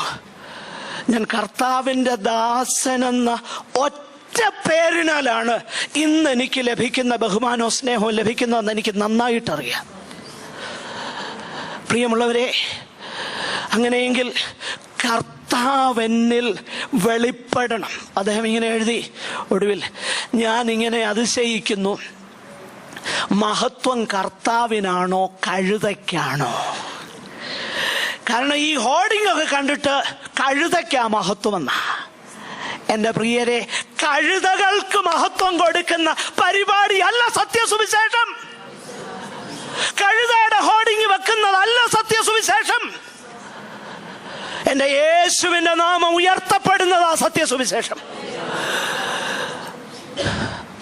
ഞാൻ കർത്താവിൻ്റെ ദാസനെന്ന ഒറ്റ പേരിനാലാണ് ഇന്ന് എനിക്ക് ലഭിക്കുന്ന ബഹുമാനവും സ്നേഹവും ലഭിക്കുന്നതെന്ന് എനിക്ക് നന്നായിട്ടറിയാം. പ്രിയമുള്ളവരെ, അങ്ങനെയെങ്കിൽ കർത്താവെന്നിൽ വെളിപ്പെടണം. അദ്ദേഹം ഇങ്ങനെ എഴുതി ഒടുവിൽ, ഞാൻ ഇങ്ങനെ അതിശയിക്കുന്നു, മഹത്വം കർത്താവിനാണോ കഴുതയ്ക്കാണോ? കാരണം ഈ ഹോർഡിംഗ് ഒക്കെ കണ്ടിട്ട് കഴുതയ്ക്കാ മഹത്വമെന്നാ. എൻ്റെ പ്രിയരെ, കഴുതകൾക്ക് മഹത്വം കൊടുക്കുന്ന പരിപാടിയല്ല സത്യസുവിശേഷം. കഴുതയുടെ ഹോർഡിംഗ് വെക്കുന്നതല്ല സത്യസുവിശേഷം. എൻ്റെ യേശുവിൻ്റെ നാമം ഉയർത്തപ്പെടുന്നതാ സത്യസുവിശേഷം.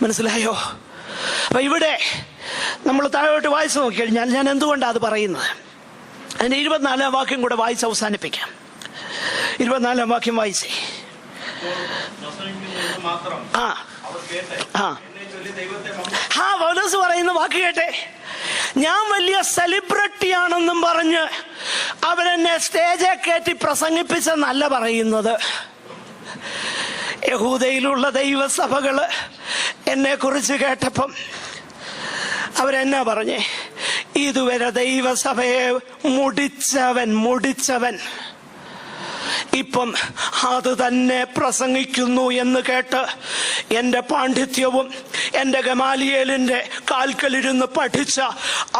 മനസ്സിലായോ? അപ്പൊ ഇവിടെ നമ്മൾ താഴോട്ട് വായിച്ചു നോക്കിക്കഴിഞ്ഞാൽ ഞാൻ എന്തുകൊണ്ടാണ് അത് പറയുന്നത്? അതിന്റെ 24-ാം വാക്യം കൂടെ വായിച്ച് അവസാനിപ്പിക്കാം. 24-ാം വാക്യം വായിച്ചേ. പൗലോസ് പറയുന്ന വാക്ക് കേട്ടെ. ഞാൻ വലിയ സെലിബ്രിറ്റി ആണെന്നും പറഞ്ഞ് അവരെന്നെ സ്റ്റേജെ കയറ്റി പ്രസംഗിപ്പിച്ചെന്നല്ല പറയുന്നത്. യഹൂദയിലുള്ള ദൈവസഭകള് എന്നെ കുറിച്ച് കേട്ടപ്പം അവരെന്നാ പറഞ്ഞേ? ഇതുവരെ ദൈവസഭയെ മുടിച്ചവൻ ഇപ്പം അത് തന്നെ പ്രസംഗിക്കുന്നു എന്ന് കേട്ട് എൻ്റെ പാണ്ഡിത്യവും എൻ്റെ ഗമാലിയേലിൻ്റെ കാൽക്കലിരുന്ന് പഠിച്ച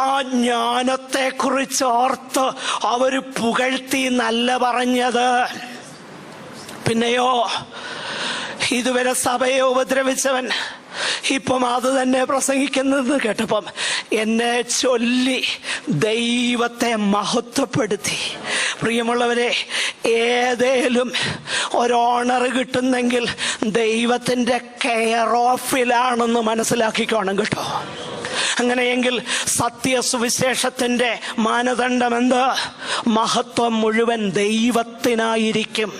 ആ ജ്ഞാനത്തെ കുറിച്ച് ഓർത്ത് അവർ പുകഴ്ത്തി നല്ല പറഞ്ഞത്. പിന്നെയോ, ഇതുവരെ സഭയെ ഉപദ്രവിച്ചവൻ ഇപ്പം അത് തന്നെ പ്രസംഗിക്കുന്നത് കേട്ടപ്പം എന്നെ ചൊല്ലി ദൈവത്തെ മഹത്വപ്പെടുത്തി. പ്രിയമുള്ളവരെ, ഏതേലും ഒരു ഓണർ കിട്ടുന്നെങ്കിൽ ദൈവത്തിൻ്റെ കെയർ ഓഫിലാണെന്ന് മനസ്സിലാക്കിക്കോണം കേട്ടോ. അങ്ങനെയെങ്കിൽ സത്യസുവിശേഷത്തിൻ്റെ മാനദണ്ഡം എന്ത്? മഹത്വം മുഴുവൻ ദൈവത്തിനായിരിക്കും.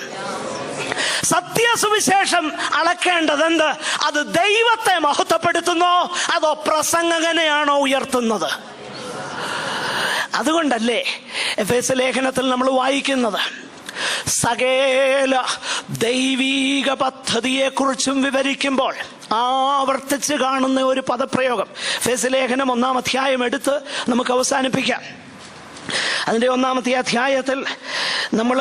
സത്യസുവിശേഷം അളക്കേണ്ടത് എന്ത്? അത് ദൈവത്തെ മഹത്വപ്പെടുത്തുന്നോ അതോ പ്രസംഗകനെയാണോ ഉയർത്തുന്നത്? അതുകൊണ്ടല്ലേ എഫേസ്യ ലേഖനത്തിൽ നമ്മൾ വായിക്കുന്നത്, സകല ദൈവീക പദ്ധതിയെക്കുറിച്ചും വിവരിക്കുമ്പോൾ ആവർത്തിച്ച് കാണുന്ന ഒരു പദപ്രയോഗം. എഫേസ്യ ലേഖനം 1-ാം അധ്യായം എടുത്ത് നമുക്ക് അവസാനിപ്പിക്കാം. അതിൻ്റെ 1-ാമത്തെ അധ്യായത്തിൽ നമ്മൾ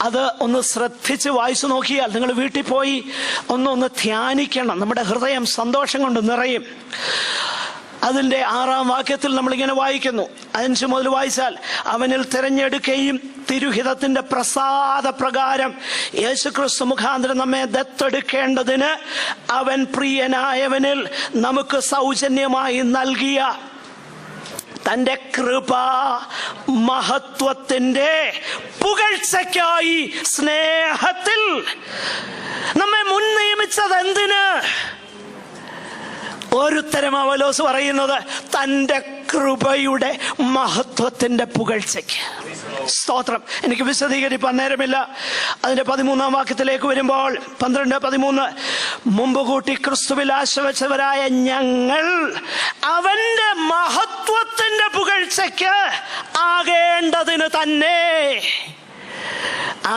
അത് ഒന്ന് ശ്രദ്ധിച്ച് വായിച്ചു നോക്കിയാൽ, നിങ്ങൾ വീട്ടിൽ പോയി ഒന്ന് ധ്യാനിക്കണം. നമ്മുടെ ഹൃദയം സന്തോഷം കൊണ്ട് നിറയും. അതിൻ്റെ 6-ാം വാക്യത്തിൽ നമ്മളിങ്ങനെ വായിക്കുന്നു. 5 മുതൽ വായിച്ചാൽ, അവനിൽ തിരഞ്ഞെടുക്കുകയും തിരുഹിതത്തിന്റെ പ്രസാദ പ്രകാരം യേശുക്രിസ്തു മുഖാന്തരം നമ്മെ ദത്തെടുക്കേണ്ടതിന് അവൻ പ്രിയനായവനിൽ നമുക്ക് സൗജന്യമായി നൽകിയ തന്റെ കൃപ മഹത്വത്തിന്റെ പുകഴ്ചയ്ക്കായി സ്നേഹത്തിൽ നമ്മെ മുൻ നിയമിച്ചത് എന്തിന്? ഒരുത്തരം പൗലോസ് പറയുന്നത് തന്റെ കൃപയുടെ മഹത്വത്തിന്റെ പുകഴ്ചയ്ക്ക്. സ്തോത്രം. എനിക്ക് വിശദീകരിപ്പാൻ നേരമില്ല. അതിന്റെ 13-ാം വാക്യത്തിലേക്ക് വരുമ്പോൾ 12-13, മുമ്പ് കൂട്ടി ക്രിസ്തുവിൽ ആശ്രയിച്ചവരായ ഞങ്ങൾ അവന്റെ മഹത്വത്തിന്റെ പുകഴ്ചയ്ക്ക് ആകേണ്ടതിന് തന്നെ.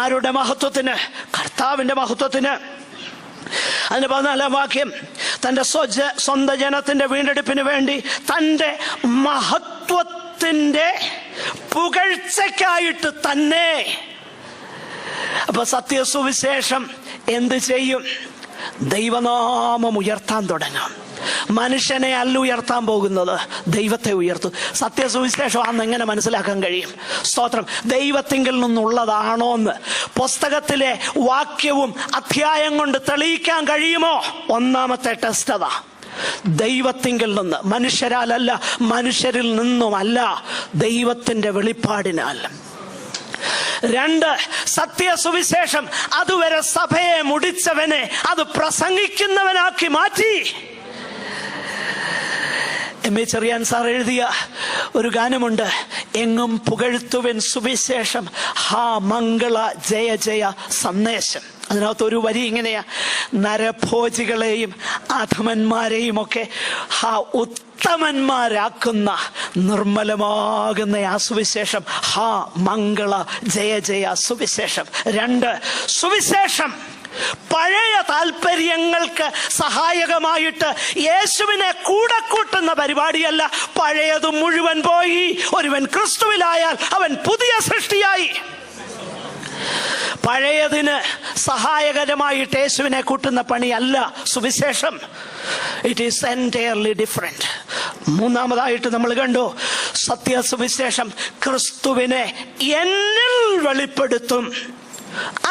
ആരുടെ മഹത്വത്തിന്? കർത്താവിന്റെ മഹത്വത്തിന്. അതിന്റെ 14-ാം വാക്യം, തന്റെ സ്വന്തം ജനത്തിന്റെ വീണ്ടെടുപ്പിന് വേണ്ടി തന്റെ മഹത്വത്തിന്റെ പുകഴ്ചയ്ക്കായിട്ട് തന്നെ. അപ്പൊ സത്യസുവിശേഷം എന്ത് ചെയ്യും? ദൈവനാമം ഉയർത്താൻ തുടങ്ങും. മനുഷ്യനെ അല്ല ഉയർത്താൻ പോകുന്നത്, ദൈവത്തെ ഉയർത്തും. സത്യസുവിശേഷം ആണെന്ന് എങ്ങനെ മനസ്സിലാക്കാൻ കഴിയും? സ്തോത്രം. ദൈവത്തിങ്കിൽ നിന്നുള്ളതാണോ എന്ന് പുസ്തകത്തിലെ വാക്യവും അധ്യായം കൊണ്ട് തെളിയിക്കാൻ കഴിയുമോ? 1-ാമത്തെ ടെസ്റ്റ് അതാ. ദൈവത്തിങ്കിൽ നിന്ന്, മനുഷ്യരാലല്ല, മനുഷ്യരിൽ നിന്നുമല്ല, ദൈവത്തിന്റെ വെളിപ്പാടിനാൽ. 2, സത്യസുവിശേഷം അതുവരെ സഭയെ മുടിച്ചവനെ അത് പ്രസംഗിക്കുന്നവനാക്കി മാറ്റി. എം.എ. ചെറിയാൻ സാർ എഴുതിയ ഒരു ഗാനമുണ്ട്, എങ്ങും പുകഴ്ത്തുവൻ സുവിശേഷം, ഹാ മംഗള ജയ ജയ സന്ദേശം. അതിനകത്ത് ഒരു വരി ഇങ്ങനെയാ, നരഭോജികളെയും അധമന്മാരെയും ഒക്കെ ഹാ ഉത്തമന്മാരാക്കുന്ന നിർമ്മലമാകുന്ന ആ സുവിശേഷം, ഹാ മംഗള ജയ ജയ സുവിശേഷം. 2, സുവിശേഷം പഴയ താല്പര്യങ്ങൾക്ക് സഹായകമായിട്ട് യേശുവിനെ കൂടെ കൂട്ടുന്ന പരിപാടിയല്ല. പഴയത് മുഴുവൻ പോയി, ഒരുവൻ ക്രിസ്തുവിലായാൽ അവൻ പുതിയ സൃഷ്ടിയായി. പഴയതിന് സഹായകരമായിട്ട് യേശുവിനെ കൂട്ടുന്ന പണിയല്ല സുവിശേഷം. It is entirely different. 3-ാമതായിട്ട് നമ്മൾ കണ്ടു, സത്യസുവിശേഷം ക്രിസ്തുവിനെ എന്നിൽ വെളിപ്പെടുത്തും.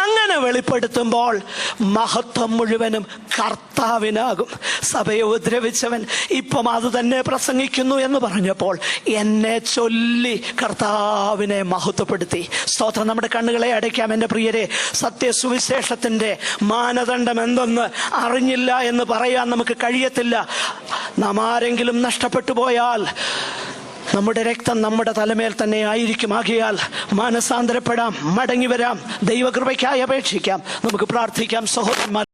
അങ്ങനെ വെളിപ്പെടുത്തുമ്പോൾ മഹത്വം മുഴുവനും കർത്താവിനാകും. സഭയെ ഉപദ്രവിച്ചവൻ ഇപ്പം അത് തന്നെ പ്രസംഗിക്കുന്നു എന്ന് പറഞ്ഞപ്പോൾ എന്നെ ചൊല്ലി കർത്താവിനെ മഹത്വപ്പെടുത്തി. സ്തോത്രം. നമ്മുടെ കണ്ണുകളെ അടയ്ക്കാം എൻ്റെ പ്രിയരെ. സത്യസുവിശേഷത്തിൻ്റെ മാനദണ്ഡം എന്തെന്ന് അറിഞ്ഞില്ല എന്ന് പറയാൻ നമുക്ക് കഴിയത്തില്ല. നാം ആരെങ്കിലും നഷ്ടപ്പെട്ടു പോയാൽ നമ്മുടെ രക്തം നമ്മുടെ തലമേൽ തന്നെ ആയിരിക്കും. ആകയാൽ മാനസാന്തരപ്പെടാം, മടങ്ങി വരാം, ദൈവകൃപയ്ക്കായി അപേക്ഷിക്കാം. നമുക്ക് പ്രാർത്ഥിക്കാം. സഹോദരന്മാർ,